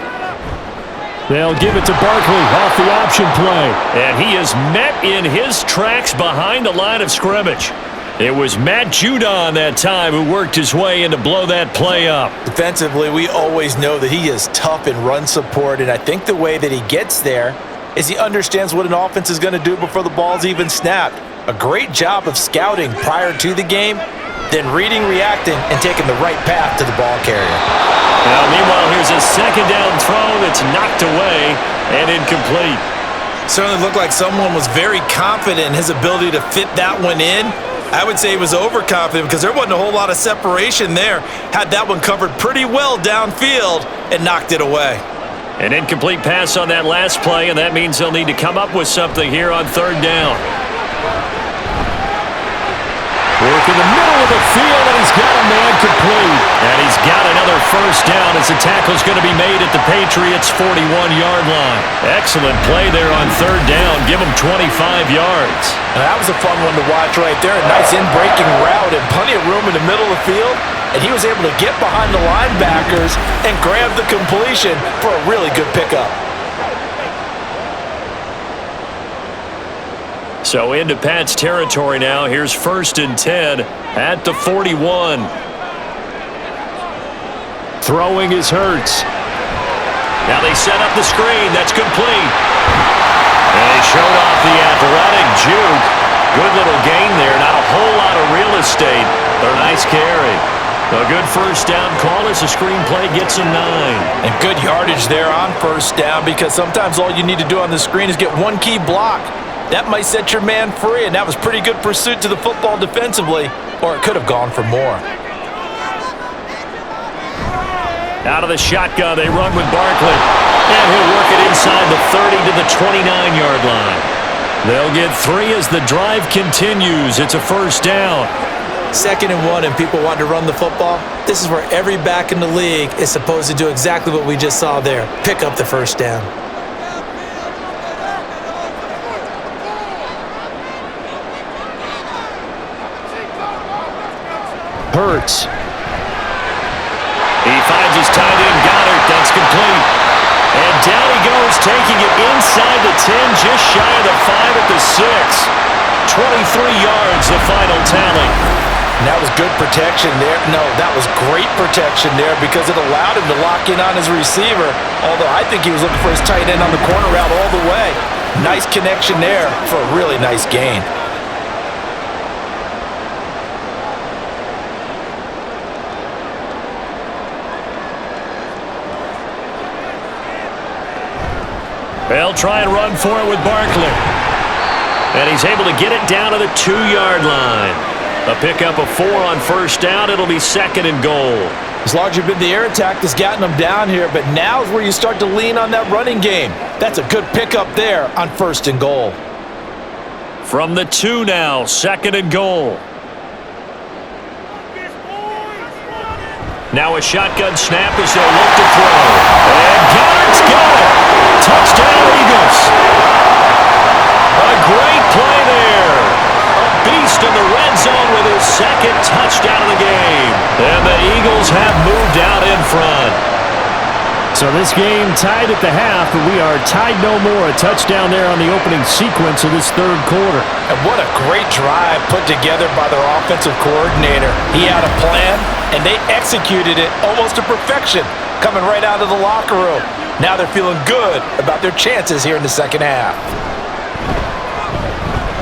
They'll give it to Barkley off the option play. And he is met in his tracks behind the line of scrimmage. It was Matt Judon that time who worked his way in to blow that play up. Defensively, we always know that he is tough in run support, and I think the way that he gets there is he understands what an offense is going to do before the ball's even snapped. A great job of scouting prior to the game, then reading, reacting, and taking the right path to the ball carrier. Now, meanwhile, here's a 2nd down throw that's knocked away and incomplete. Certainly looked like someone was very confident in his ability to fit that one in. I would say he was overconfident because there wasn't a whole lot of separation there. Had that one covered pretty well downfield and knocked it away. An incomplete pass on that last play, and that means they'll need to come up with something here on third down. Work in the middle of the field, and he's got a man complete. And he's got another first down as the tackle's going to be made at the Patriots' 41-yard line. Excellent play there on third down. Give him 25 yards. And that was a fun one to watch right there. A nice in-breaking route and plenty of room in the middle of the field. And he was able to get behind the linebackers and grab the completion for a really good pickup. So into Pat's territory now. Here's 1st and 10 at the 41. Throwing is Hurts. Now they set up the screen. That's complete. And they showed off the athletic juke. Good little gain there. Not a whole lot of real estate, but a nice carry. A good first down call as the screenplay gets him 9. And good yardage there on first down, because sometimes all you need to do on the screen is get one key block. That might set your man free, and that was pretty good pursuit to the football defensively, or it could have gone for more. Out of the shotgun, they run with Barkley. And he'll work it inside the 30 to the 29-yard line. They'll get 3 as the drive continues. It's a first down. 2nd and 1, and people want to run the football. This is where every back in the league is supposed to do exactly what we just saw there. Pick up the first down. Hurts. He finds his tight end, Goddard. That's complete. And down he goes, taking it inside the 10, just shy of the 5 at the 6. 23 yards, the final tally. And that was good protection there. No, that was great protection there, because it allowed him to lock in on his receiver, although I think he was looking for his tight end on the corner route all the way. Nice connection there for a really nice gain. They'll try and run for it with Barkley. And he's able to get it down to the 2-yard line. A pickup of 4 on first down. It'll be 2nd and goal. It's largely been the air attack that's gotten them down here, but now is where you start to lean on that running game. That's a good pickup there on 1st and goal. From the 2 now, 2nd and goal. Now a shotgun snap as they'll look to throw. And Goddard's got it. Touchdown, Eagles. A great play there. A beast in the red zone with his 2nd touchdown of the game. And the Eagles have moved out in front. So this game tied at the half, but we are tied no more. A touchdown there on the opening sequence of this 3rd quarter. And what a great drive put together by their offensive coordinator. He had a plan, and they executed it almost to perfection, coming right out of the locker room. Now they're feeling good about their chances here in the 2nd half.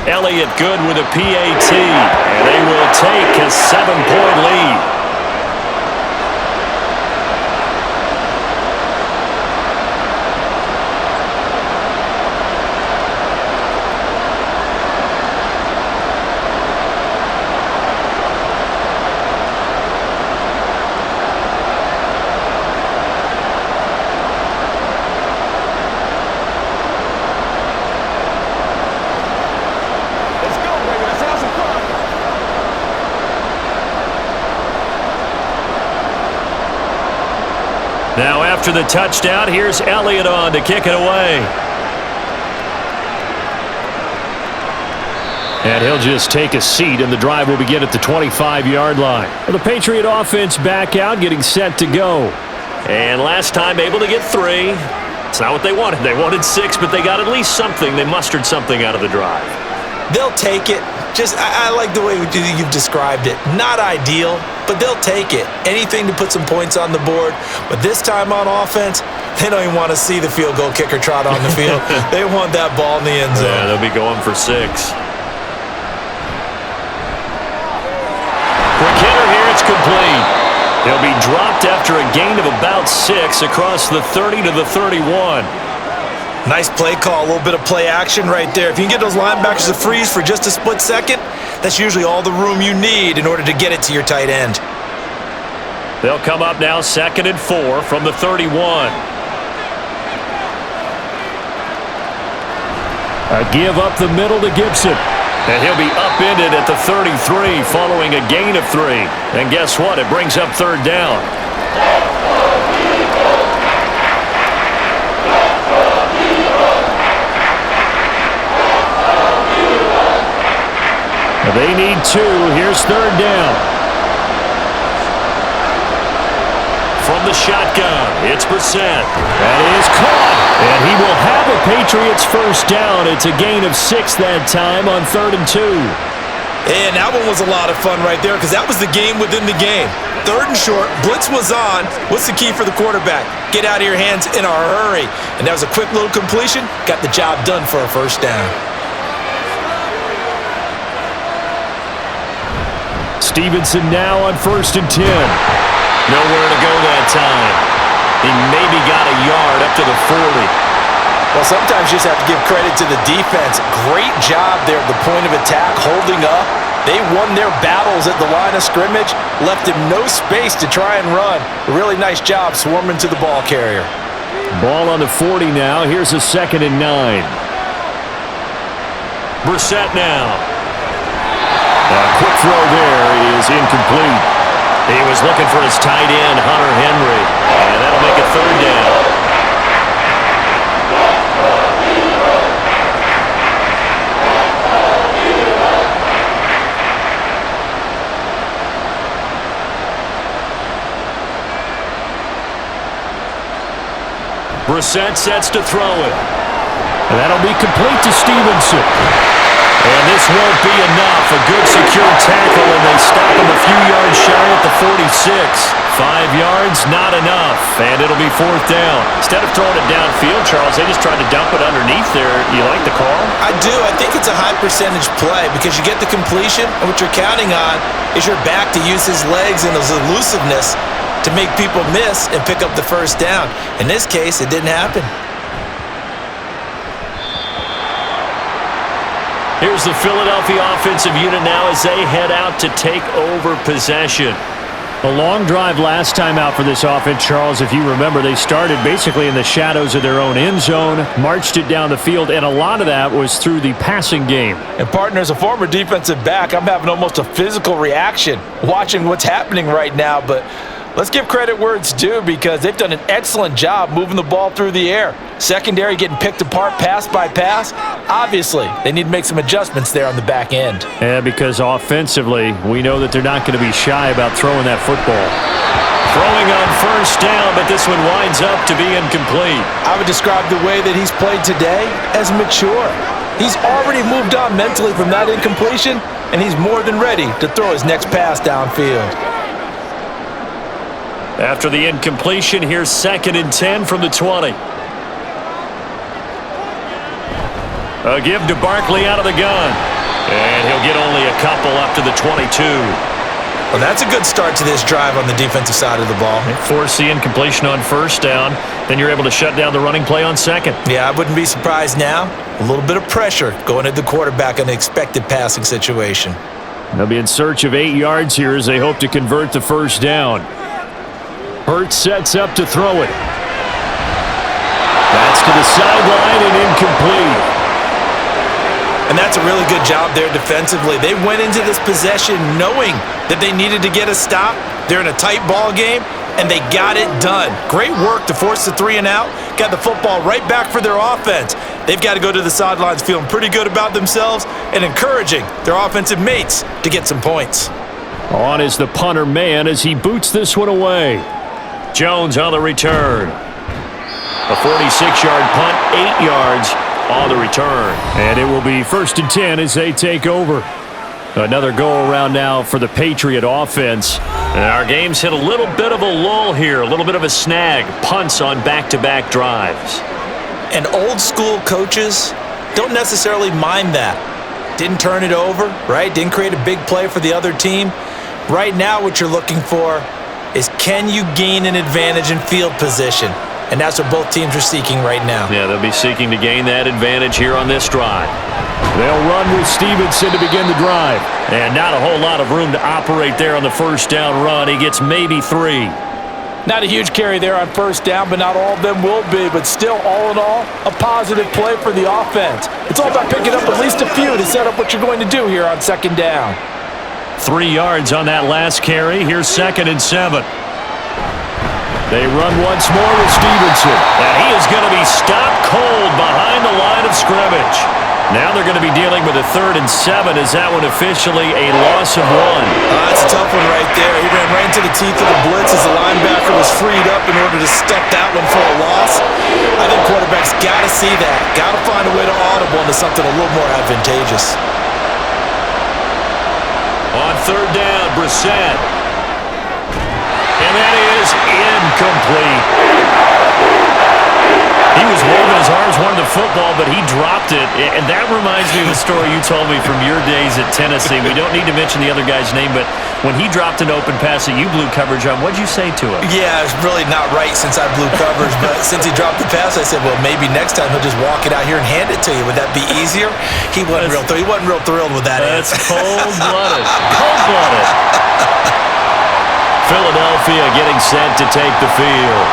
Elliott good with a PAT, and they will take a 7-point lead. Now after the touchdown, here's Elliott on to kick it away. And he'll just take a seat, and the drive will begin at the 25-yard line. Well, the Patriot offense back out, getting set to go. And last time able to get 3. It's not what they wanted. They wanted 6, but they got at least something. They mustered something out of the drive. They'll take it. I like the way you've described it. Not ideal, but they'll take it. Anything to put some points on the board. But this time on offense, they don't even want to see the field goal kicker trot on the field. They want that ball in the end zone. Yeah, they'll be going for 6. Quick hitter here, it's complete. He'll be dropped after a gain of about 6 across the 30 to the 31. Nice play call, a little bit of play action right there. If you can get those linebackers to freeze for just a split second, that's usually all the room you need in order to get it to your tight end. They'll come up now 2nd and 4 from the 31. A give up the middle to Gibson. And he'll be upended at the 33 following a gain of 3. And guess what? It brings up third down. They need 2. Here's third down. From the shotgun, it's Brissett. That is caught. And he will have a Patriots first down. It's a gain of 6 that time on 3rd and 2. And that one was a lot of fun right there because that was the game within the game. 3rd and short, blitz was on. What's the key for the quarterback? Get out of your hands in a hurry. And that was a quick little completion. Got the job done for a first down. Stevenson now on 1st and 10. Nowhere to go that time. He maybe got a yard up to the 40. Well, sometimes you just have to give credit to the defense. Great job there at the point of attack, holding up. They won their battles at the line of scrimmage, left him no space to try and run. A really nice job swarming to the ball carrier. Ball on the 40 now. Here's a 2nd and 9. Brissett now. A quick throw there is incomplete. He was looking for his tight end, Hunter Henry, and that'll make it third down. Brissett sets to throw it. And that'll be complete to Stevenson. And this won't be enough. A good secure tackle, and they stop him a few yards shy at the 46. 5 yards, not enough, and it'll be 4th down. Instead of throwing it downfield, Charles, they just tried to dump it underneath there. You like the call? I do. I think it's a high percentage play because you get the completion, and what you're counting on is your back to use his legs and his elusiveness to make people miss and pick up the first down. In this case, it didn't happen. Here's the Philadelphia offensive unit now as they head out to take over possession. A long drive last time out for this offense, Charles. If you remember, they started basically in the shadows of their own end zone, marched it down the field, and a lot of that was through the passing game. And partner, as a former defensive back, I'm having almost a physical reaction watching what's happening right now, but let's give credit where it's due because they've done an excellent job moving the ball through the air. Secondary getting picked apart pass by pass. Obviously, they need to make some adjustments there on the back end. Yeah, because offensively, we know that they're not going to be shy about throwing that football. Throwing on first down, but this one winds up to be incomplete. I would describe the way that he's played today as mature. He's already moved on mentally from that incompletion, and he's more than ready to throw his next pass downfield. After the incompletion, here's 2nd and 10 from the 20. A give to Barkley out of the gun. And he'll get only a couple up to the 22. Well, that's a good start to this drive on the defensive side of the ball. Force the incompletion on first down. Then you're able to shut down the running play on second. Yeah, I wouldn't be surprised now. A little bit of pressure going at the quarterback in an expected passing situation. They'll be in search of 8 yards here as they hope to convert the first down. Hurts sets up to throw it. That's to the sideline and incomplete. And that's a really good job there defensively. They went into this possession knowing that they needed to get a stop. They're in a tight ball game, and they got it done. Great work to force the 3 and out. Got the football right back for their offense. They've got to go to the sidelines feeling pretty good about themselves and encouraging their offensive mates to get some points. On is the punter man as he boots this one away. Jones on the return. A 46-yard punt, 8 yards on the return. And it will be 1st and 10 as they take over. Another go-around now for the Patriot offense. And our game's hit a little bit of a lull here, a little bit of a snag. Punts on back-to-back drives. And old-school coaches don't necessarily mind that. Didn't turn it over, right? Didn't create a big play for the other team. Right now what you're looking for is can you gain an advantage in field position? And that's what both teams are seeking right now. Yeah, they'll be seeking to gain that advantage here on this drive. They'll run with Stevenson to begin the drive. And not a whole lot of room to operate there on the first down run. He gets maybe 3. Not a huge carry there on first down, but not all of them will be. But still, all in all, a positive play for the offense. It's all about picking up at least a few to set up what you're going to do here on second down. 3 yards on that last carry. Here's 2nd and 7. They run once more with Stevenson. And he is going to be stopped cold behind the line of scrimmage. Now they're going to be dealing with a 3rd and 7. Is that one officially a loss of 1? That's a tough one right there. He ran right into the teeth of the blitz as the linebacker was freed up in order to stuff that one for a loss. I think quarterbacks got to see that. Got to find a way to audible into something a little more advantageous. On 3rd down, Brissett. And that is incomplete. He was waving his arms, wanted the football, but he dropped it. And that reminds me of a story you told me from your days at Tennessee. We don't need to mention the other guy's name, but when he dropped an open pass that you blew coverage on, what'd you say to him? Yeah, it's really not right since I blew coverage, but since he dropped the pass, I said, well, maybe next time he'll just walk it out here and hand it to you. Would that be easier? He wasn't real thrilled with that answer. That's cold-blooded. Cold-blooded. Philadelphia getting set to take the field.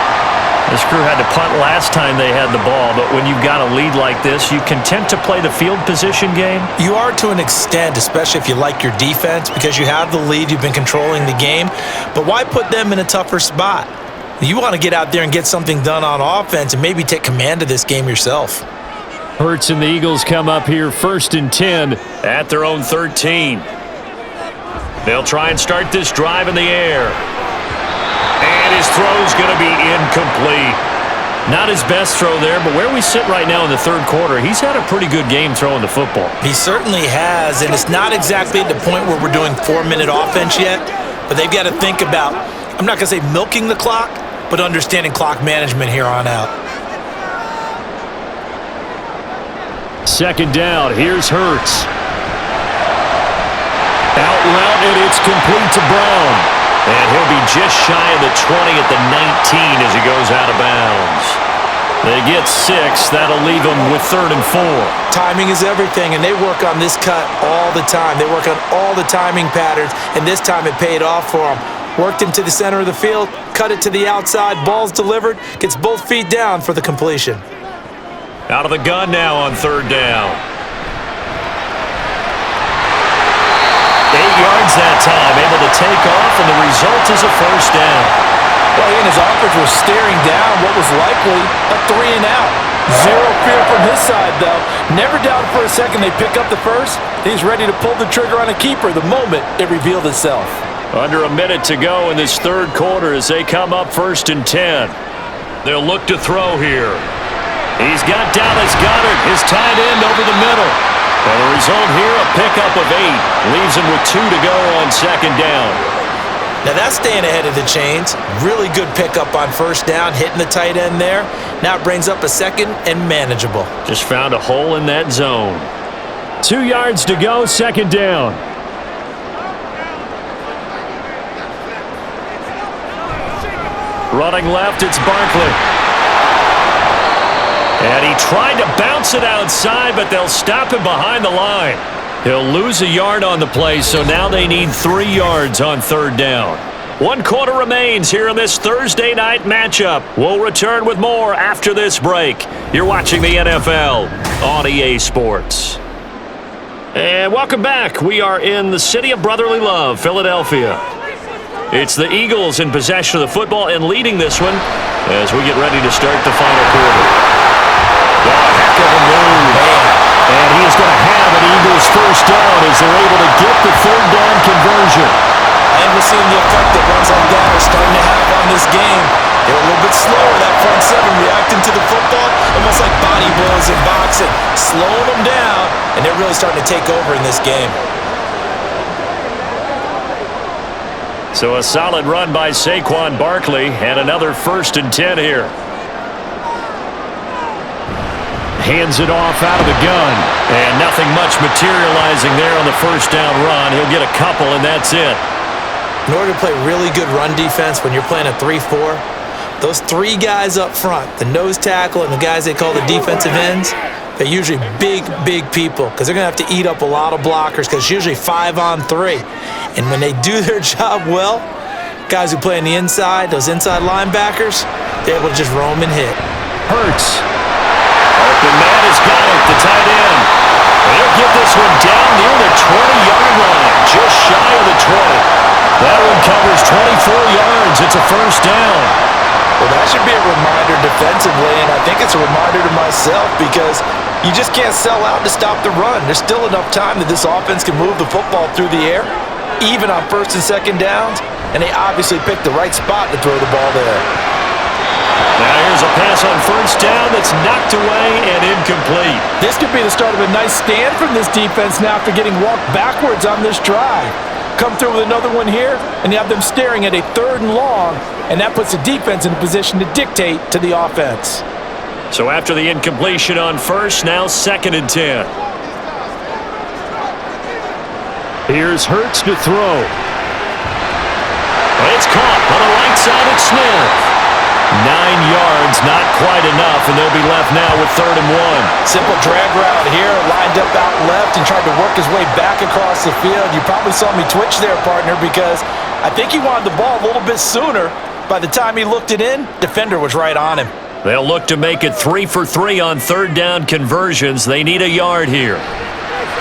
This crew had to punt last time they had the ball, but when you've got a lead like this, you content to play the field position game? You are to an extent, especially if you like your defense, because you have the lead, you've been controlling the game. But why put them in a tougher spot? You want to get out there and get something done on offense and maybe take command of this game yourself. Hurts and the Eagles come up here 1st and 10 at their own 13. They'll try and start this drive in the air. And his throw's going to be incomplete. Not his best throw there, but where we sit right now in the 3rd quarter, he's had a pretty good game throwing the football. He certainly has, and it's not exactly at the point where we're doing 4-minute offense yet, but they've got to think about, I'm not going to say milking the clock, but understanding clock management here on out. 2nd down, here's Hurts. Out route, and it's complete to Brown. And he'll be just shy of the 20 at the 19 as he goes out of bounds. They get 6. That'll leave them with 3rd and 4. Timing is everything, and they work on this cut all the time. They work on all the timing patterns, and this time it paid off for them. Worked him to the center of the field, cut it to the outside, ball's delivered, gets both feet down for the completion. Out of the gun now on 3rd down. 8 yards that time, able to take off, and the result is a 1st down. Well, he and his offense were staring down what was likely a 3 and out. Zero fear from his side, though. Never doubted for a second they pick up the first. He's ready to pull the trigger on a keeper the moment it revealed itself. Under a minute to go in this 3rd quarter as they come up 1st and 10. They'll look to throw here. He's got Dallas Goedert, his tight end, over the middle. And the result here, a pickup of 8. Leaves him with 2 to go on 2nd down. Now that's staying ahead of the chains. Really good pickup on 1st down, hitting the tight end there. Now it brings up a 2nd and manageable. Just found a hole in that zone. 2 yards to go, 2nd down. Running left, it's Barkley. And he tried to bounce it outside, but they'll stop him behind the line. He'll lose a yard on the play, so now they need 3 yards on 3rd down. 1 quarter remains here in this Thursday night matchup. We'll return with more after this break. You're watching the NFL on EA Sports. And welcome back. We are in the city of brotherly love, Philadelphia. It's the Eagles in possession of the football and leading this one as we get ready to start the final quarter. Heck of a move. And he is going to have an Eagles 1st down as they're able to get the 3rd down conversion. And we're seeing the effect that runs like that are starting to have on this game. They're a little bit slower, that front 7 reacting to the football, almost like body blows in boxing, slowing them down, and they're really starting to take over in this game. So a solid run by Saquon Barkley and another 1st and 10 here. Hands it off out of the gun. And nothing much materializing there on the 1st down run. He'll get a couple, and that's it. In order to play really good run defense when you're playing a 3-4, those 3 guys up front, the nose tackle and the guys they call the defensive ends, they're usually big people because they're going to have to eat up a lot of blockers because it's usually 5 on 3. And when they do their job well, Guys who play on the inside, those inside linebackers, they're able to just roam and hit. Hurts. Open man has got it, the tight end. They'll get this one down near the 20-yard line, just shy of the 20. That one covers 24 yards. It's a first down. Well, that should be a reminder defensively, and I think it's a reminder to myself because you just can't sell out to stop the run. There's still enough time that this offense can move the football through the air, even on first and second downs, and they obviously picked the right spot to throw the ball there. Now here's a pass on first down that's knocked away and incomplete. This could be the start of a nice stand from this defense now after getting walked backwards on this drive. Come through with another one here, and you have them staring at a 3rd and long, and that puts the defense in a position to dictate to the offense. So after the incompletion on first, now 2nd and 10. Here's Hurts to throw. It's caught on the right side at Smith. 9 yards, not quite enough, and they'll be left now with 3rd and 1. Simple drag route here, lined up out left and tried to work his way back across the field. You probably saw me twitch there, partner, because I think he wanted the ball a little bit sooner. By the time he looked it in, defender was right on him. They'll look to make it 3 for 3 on 3rd down conversions. They need a yard here.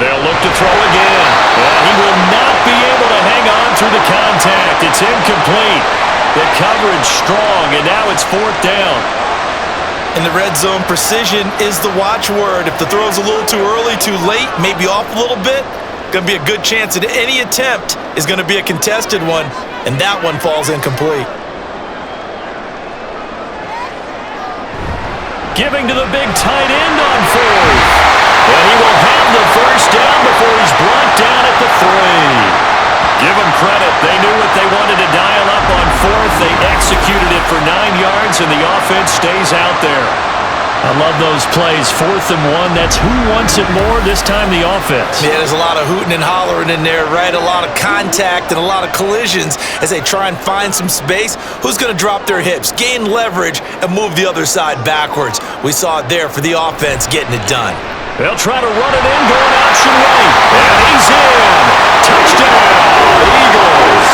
They'll look to throw again. He will not be able to hang on through the contact. It's incomplete. The coverage strong, and now it's 4th down. In the red zone, precision is the watchword. If the throw's a little too early, too late, maybe off a little bit, going to be a good chance that any attempt is going to be a contested one, and that one falls incomplete. Giving to the big tight end on 4th. And he will have the first down before he's brought down at the 3. Give them credit. They knew what they wanted to dial up on 4th. They executed it for 9 yards, and the offense stays out there. I love those plays. 4th and 1. That's who wants it more, this time the offense. Yeah, there's a lot of hooting and hollering in there, right? A lot of contact and a lot of collisions as they try and find some space. Who's going to drop their hips, gain leverage, and move the other side backwards? We saw it there for the offense getting it done. They'll try to run it in, going option right. And he's in. Touchdown, Eagles.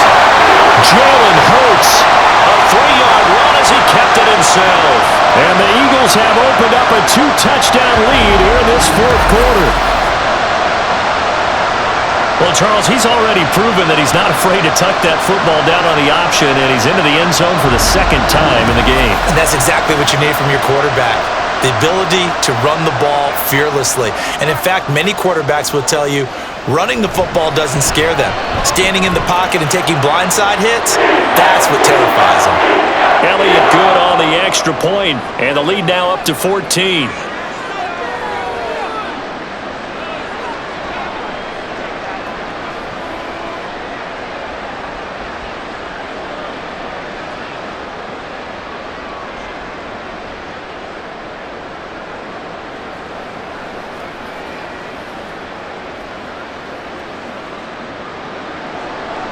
Jalen Hurts. A 3-yard run as he kept it himself. And the Eagles have opened up a 2-touchdown lead here in this 4th quarter. Well, Charles, he's already proven that he's not afraid to tuck that football down on the option, and he's into the end zone for the 2nd time in the game. And that's exactly what you need from your quarterback. The ability to run the ball fearlessly. And in fact, many quarterbacks will tell you running the football doesn't scare them. Standing in the pocket and taking blindside hits, that's what terrifies them. Elliott good on the extra point, and the lead now up to 14.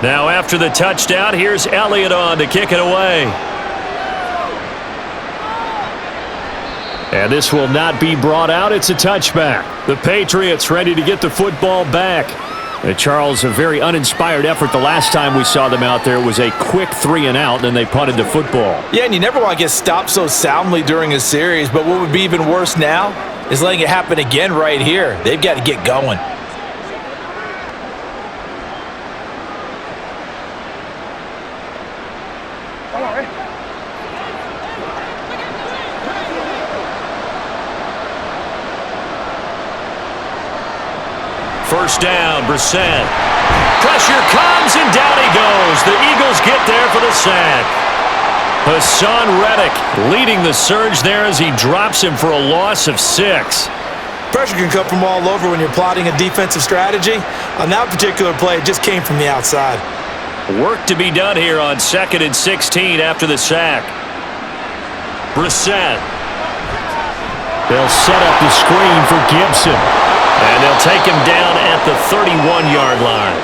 Now after the touchdown, here's Elliott on to kick it away. And this will not be brought out. It's a touchback. The Patriots ready to get the football back. Charles, a very uninspired effort the last time we saw them out there. It was a quick 3-and-out, and they punted the football. Yeah, and you never want to get stopped so soundly during a series, but what would be even worse now is letting it happen again right here. They've got to get going. First down, Brissett. Pressure comes, and down he goes. The Eagles get there for the sack. Hassan Reddick leading the surge there as he drops him for a loss of 6. Pressure can come from all over when you're plotting a defensive strategy. On that particular play, it just came from the outside. Work to be done here on 2nd and 16 after the sack. Brissett. They'll set up the screen for Gibson. And they'll take him down at the 31-yard line.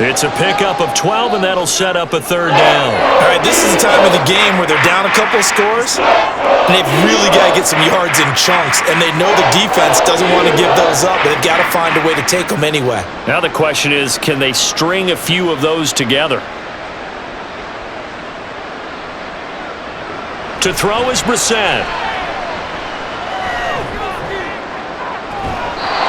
It's a pickup of 12, and that'll set up a 3rd down. All right, this is the time of the game where they're down a couple of scores, and they've really got to get some yards in chunks, and they know the defense doesn't want to give those up, but they've got to find a way to take them anyway. Now the question is, can they string a few of those together? To throw is Brissett.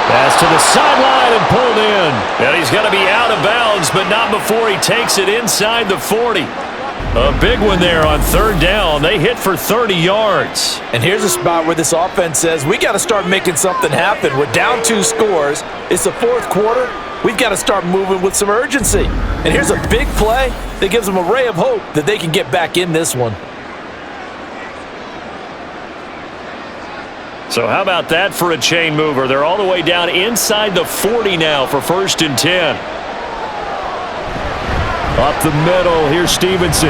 Pass to the sideline and pulled in. And he's going to be out of bounds, but not before he takes it inside the 40. A big one there on third down. They hit for 30 yards. And here's a spot where this offense says, we got to start making something happen. We're down 2 scores. It's the fourth quarter. We've got to start moving with some urgency. And here's a big play that gives them a ray of hope that they can get back in this one. So how about that for a chain mover? They're all the way down inside the 40 now for 1st and 10. Up the middle, here's Stevenson.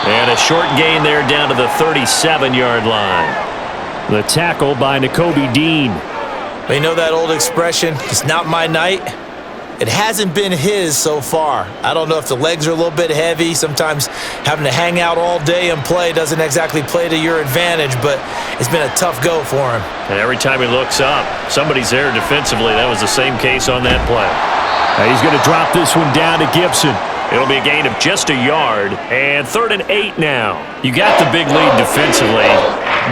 And a short gain there down to the 37-yard line. The tackle by Nakobe Dean. You know that old expression, it's not my night? It hasn't been his so far. I don't know if the legs are a little bit heavy. Sometimes having to hang out all day and play doesn't exactly play to your advantage, but it's been a tough go for him. And every time he looks up, somebody's there defensively. That was the same case on that play. He's going to drop this one down to Gibson. It'll be a gain of just a yard, and 3rd and 8 now. You got the big lead defensively.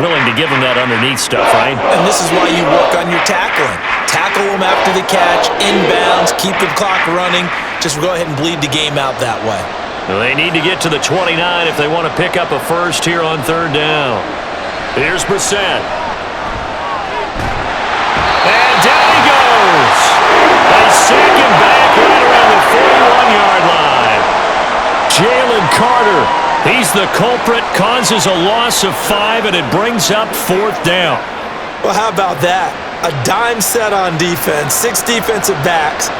Willing to give him that underneath stuff, right? And this is why you work on your tackling. Tackle them after the catch, inbounds, keep the clock running. Just go ahead and bleed the game out that way. Well, they need to get to the 29 if they want to pick up a first here on 3rd down. Here's Brissett. And down he goes. They sack him back right around the 41-yard line. Jalen Carter, he's the culprit, causes a loss of 5, and it brings up 4th down. Well, how about that? A dime set on defense, 6 defensive backs.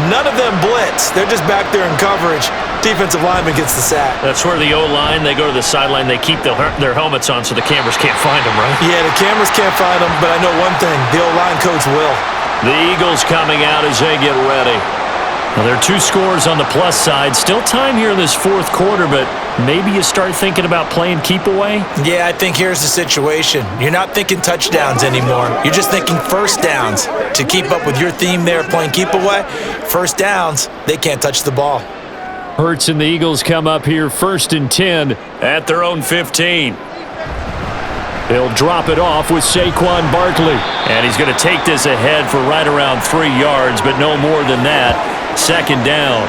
None of them blitz. They're just back there in coverage. Defensive lineman gets the sack. That's where the O-line, they go to the sideline, they keep their helmets on so the cameras can't find them, right? Yeah, the cameras can't find them, but I know one thing. The O-line coach will. The Eagles coming out as they get ready. Well, there are 2 scores on the plus side. Still time here in this 4th quarter, but maybe you start thinking about playing keep away? Yeah, I think here's the situation. You're not thinking touchdowns anymore. You're just thinking first downs. To keep up with your theme there, playing keep away, first downs, they can't touch the ball. Hurts and the Eagles come up here 1st and 10 at their own 15. He'll drop it off with Saquon Barkley. And he's going to take this ahead for right around 3 yards, but no more than that. 2nd down.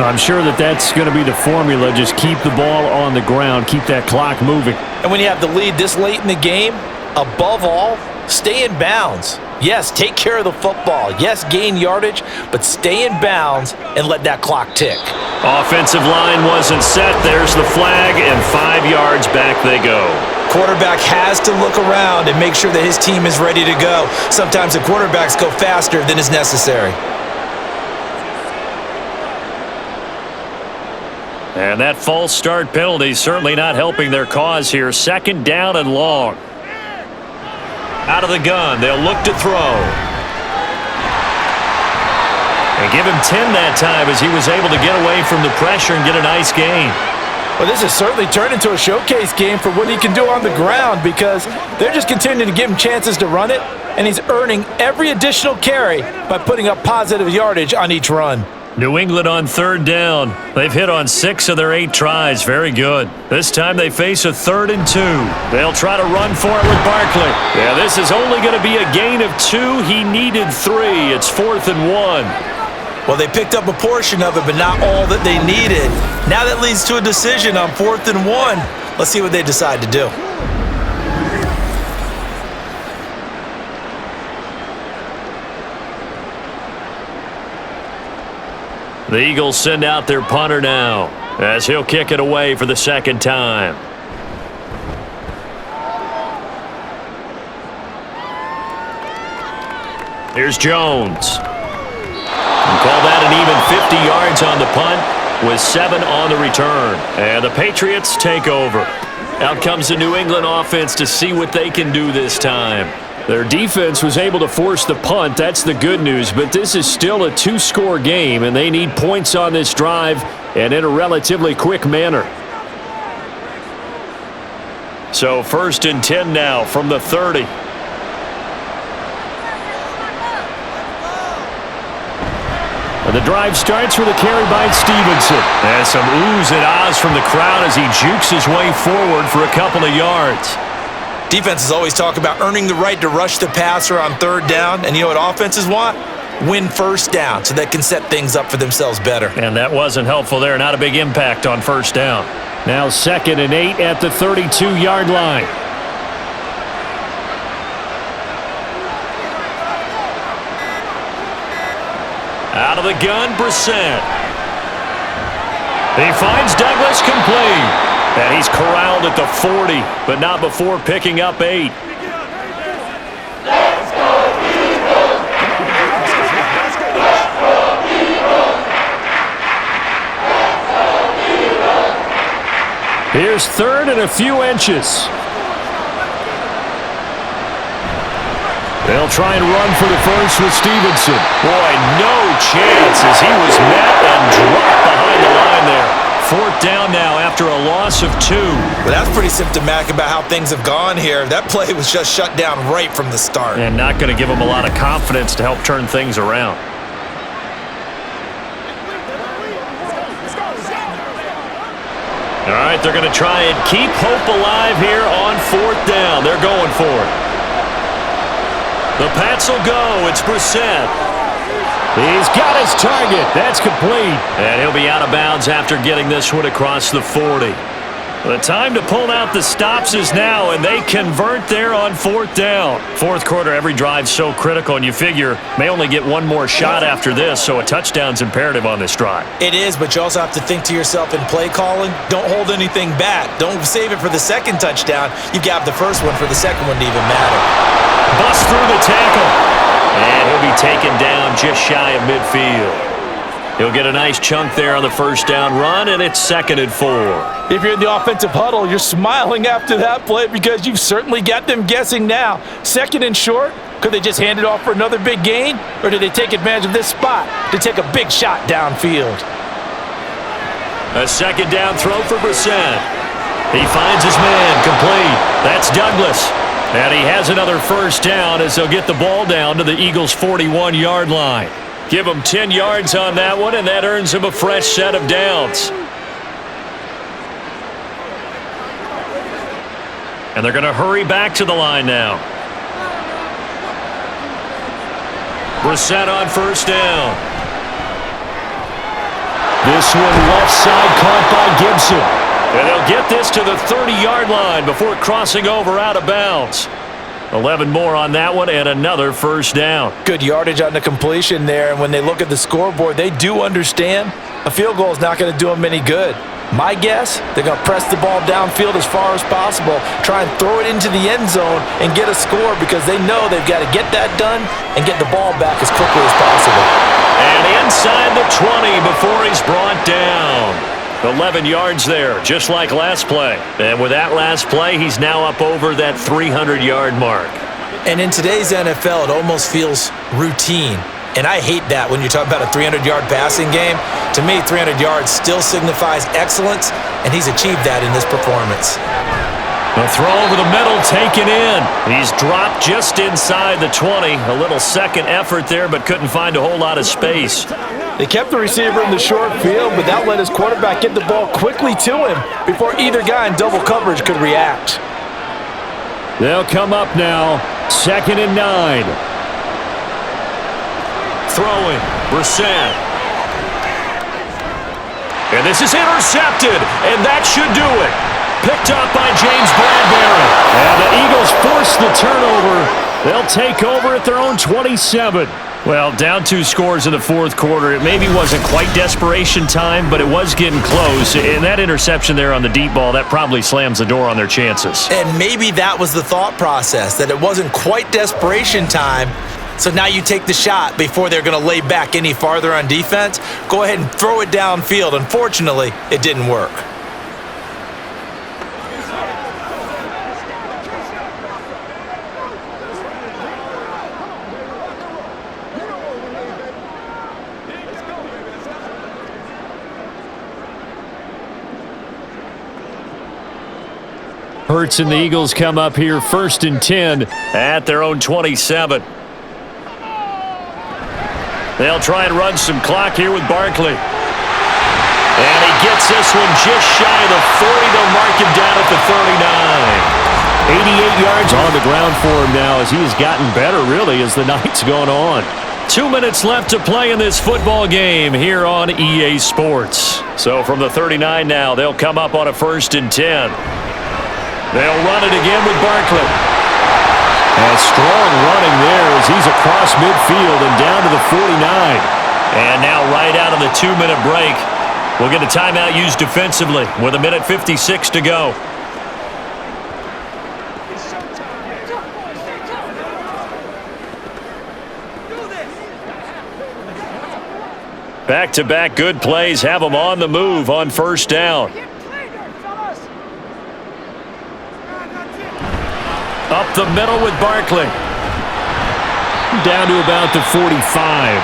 I'm sure that's going to be the formula. Just keep the ball on the ground. Keep that clock moving. And when you have the lead this late in the game, above all, stay in bounds. Yes, take care of the football. Yes, gain yardage, but stay in bounds and let that clock tick. Offensive line wasn't set. There's the flag, and 5 yards back they go. Quarterback has to look around and make sure that his team is ready to go. Sometimes the quarterbacks go faster than is necessary. And that false start penalty certainly not helping their cause here. 2nd down and long. Out of the gun, they'll look to throw. And give him 10 that time as he was able to get away from the pressure and get a nice gain. Well, this has certainly turned into a showcase game for what he can do on the ground because they're just continuing to give him chances to run it, and he's earning every additional carry by putting up positive yardage on each run. New England on 3rd down. They've hit on 6 of their 8 tries. Very good. This time they face a 3rd and 2. They'll try to run for it with Barkley. Yeah, this is only going to be a gain of 2. He needed 3. It's 4th and 1. Well, they picked up a portion of it, but not all that they needed. Now that leads to a decision on 4th and 1. Let's see what they decide to do. The Eagles send out their punter now as he'll kick it away for the 2nd time. Here's Jones. And call that an even 50 yards on the punt with 7 on the return. And the Patriots take over. Out comes the New England offense to see what they can do this time. Their defense was able to force the punt. That's the good news. But this is still a 2-score game, and they need points on this drive and in a relatively quick manner. So 1st and 10 now from the 30. And the drive starts with a carry by Stevenson. And some oohs and ahs from the crowd as he jukes his way forward for a couple of yards. Defenses always talk about earning the right to rush the passer on third down. And you know what offenses want? Win first down so they can set things up for themselves better. And that wasn't helpful there. Not a big impact on first down. Now 2nd and 8 at the 32-yard line. Out of the gun, Brissett. He finds Douglas complete. And he's corralled at the 40, but not before picking up 8. Here's 3rd and a few inches. They'll try and run for the first with Stevenson. Boy, no chance as he was met and dropped behind the line there. 4th down now after a loss of 2. But that's pretty symptomatic about how things have gone here. That play was just shut down right from the start. And not going to give them a lot of confidence to help turn things around. All right, they're going to try and keep hope alive here on 4th down. They're going for it. The Pats will go. It's Brissett. He's got his target. That's complete. And he'll be out of bounds after getting this one across the 40. The time to pull out the stops is now, and they convert there on 4th down. 4th quarter, every drive's so critical, and you figure may only get one more shot after this, so a touchdown's imperative on this drive. It is, but you also have to think to yourself in play calling, don't hold anything back. Don't save it for the second touchdown. You got the first one for the second one to even matter. Bust through the tackle. And he'll be taken down just shy of midfield. He'll get a nice chunk there on the first down run, and it's 2nd and 4. If you're in the offensive huddle, you're smiling after that play because you've certainly got them guessing now. 2nd and short, could they just hand it off for another big gain? Or did they take advantage of this spot to take a big shot downfield? A 2nd down throw for Brissett. He finds his man complete. That's Douglas. And he has another first down as they'll get the ball down to the Eagles' 41-yard line. Give him 10 yards on that one, and that earns him a fresh set of downs. And they're going to hurry back to the line now. Brissett on first down. This one left side caught by Gibson. And they'll get this to the 30-yard line before crossing over out of bounds. 11 more on that one and another first down. Good yardage on the completion there, and when they look at the scoreboard, they do understand a field goal is not going to do them any good. My guess, they're going to press the ball downfield as far as possible, try and throw it into the end zone and get a score because they know they've got to get that done and get the ball back as quickly as possible. And inside the 20 before he's brought down. 11 yards there, just like last play. And with that last play, he's now up over that 300-yard mark. And in today's NFL, it almost feels routine. And I hate that when you're talking about a 300-yard passing game. To me, 300 yards still signifies excellence, and he's achieved that in this performance. The throw over the middle taken in. He's dropped just inside the 20. A little second effort there, but couldn't find a whole lot of space. They kept the receiver in the short field, but that let his quarterback get the ball quickly to him before either guy in double coverage could react. They'll come up now, 2nd and 9. Throwing, Brissett. And this is intercepted, and that should do it. Picked up by James Bradbury. And the Eagles force the turnover. They'll take over at their own 27. Well, down 2 scores in the 4th quarter. It maybe wasn't quite desperation time, but it was getting close. And that interception there on the deep ball, that probably slams the door on their chances. And maybe that was the thought process, that it wasn't quite desperation time. So now you take the shot before they're going to lay back any farther on defense. Go ahead and throw it downfield. Unfortunately, it didn't work. Hurts and the Eagles come up here 1st and 10 at their own 27. They'll try and run some clock here with Barkley. And he gets this one just shy of the 40. They'll mark him down at the 39. 88 yards on the ground for him now as he's gotten better, really, as the night's gone on. 2 minutes left to play in this football game here on EA Sports. So from the 39 now, they'll come up on a 1st and 10. They'll run it again with Barkley. And strong running there as he's across midfield and down to the 49. And now right out of the 2-minute break, we'll get a timeout used defensively with 1:56 to go. Back-to-back good plays have them on the move on 1st down. Up the middle with Barkley. Down to about the 45.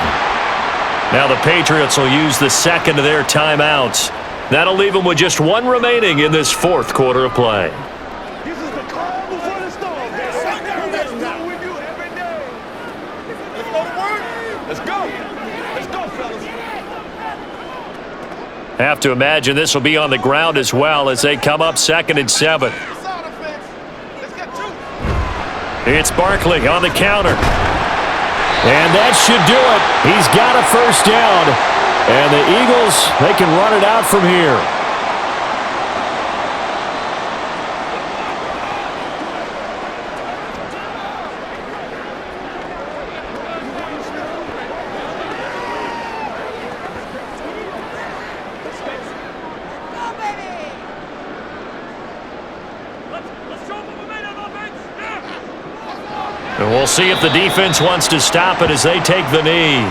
Now the Patriots will use the second of their timeouts. That'll leave them with just 1 remaining in this 4th quarter of play. This is the calm before the storm. That's what we do every day. Let's go to work. Let's go. Let's go, fellas. Have to imagine this will be on the ground as well as they come up 2nd and 7. It's Barkley on the counter. And that should do it. He's got a 1st down. And the Eagles, they can run it out from here. And we'll see if the defense wants to stop it as they take the knee.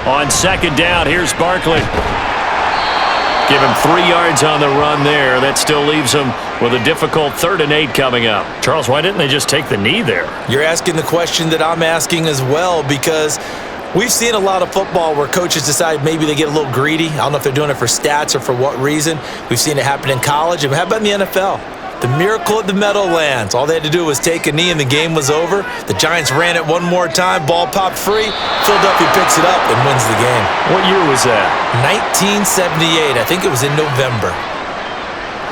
On 2nd down, here's Barkley. Give him 3 yards on the run there. That still leaves him with a difficult 3rd and 8 coming up. Charles, why didn't they just take the knee there? You're asking the question that I'm asking as well, because we've seen a lot of football where coaches decide maybe they get a little greedy. I don't know if they're doing it for stats or for what reason. We've seen it happen in college. And how about in the NFL? The miracle at the Meadowlands. All they had to do was take a knee and the game was over. The Giants ran it one more time. Ball popped free. Philadelphia picks it up and wins the game. What year was that? 1978. I think it was in November.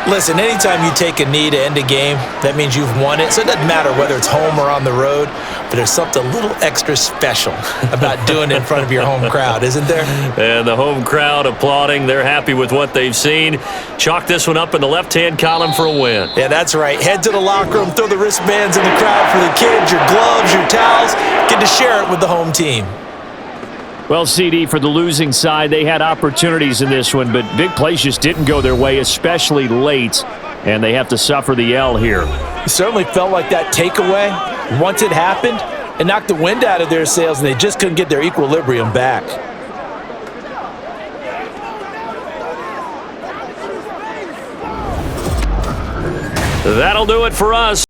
Listen, anytime you take a knee to end a game, that means you've won it. So it doesn't matter whether it's home or on the road, but there's something a little extra special about doing it in front of your home crowd, isn't there? And the home crowd applauding. They're happy with what they've seen. Chalk this one up in the left-hand column for a win. Yeah, that's right. Head to the locker room, throw the wristbands in the crowd for the kids, your gloves, your towels. Get to share it with the home team. Well, CD, for the losing side, they had opportunities in this one, but big plays just didn't go their way, especially late, and they have to suffer the L here. It certainly felt like that takeaway, once it happened, it knocked the wind out of their sails, and they just couldn't get their equilibrium back. That'll do it for us.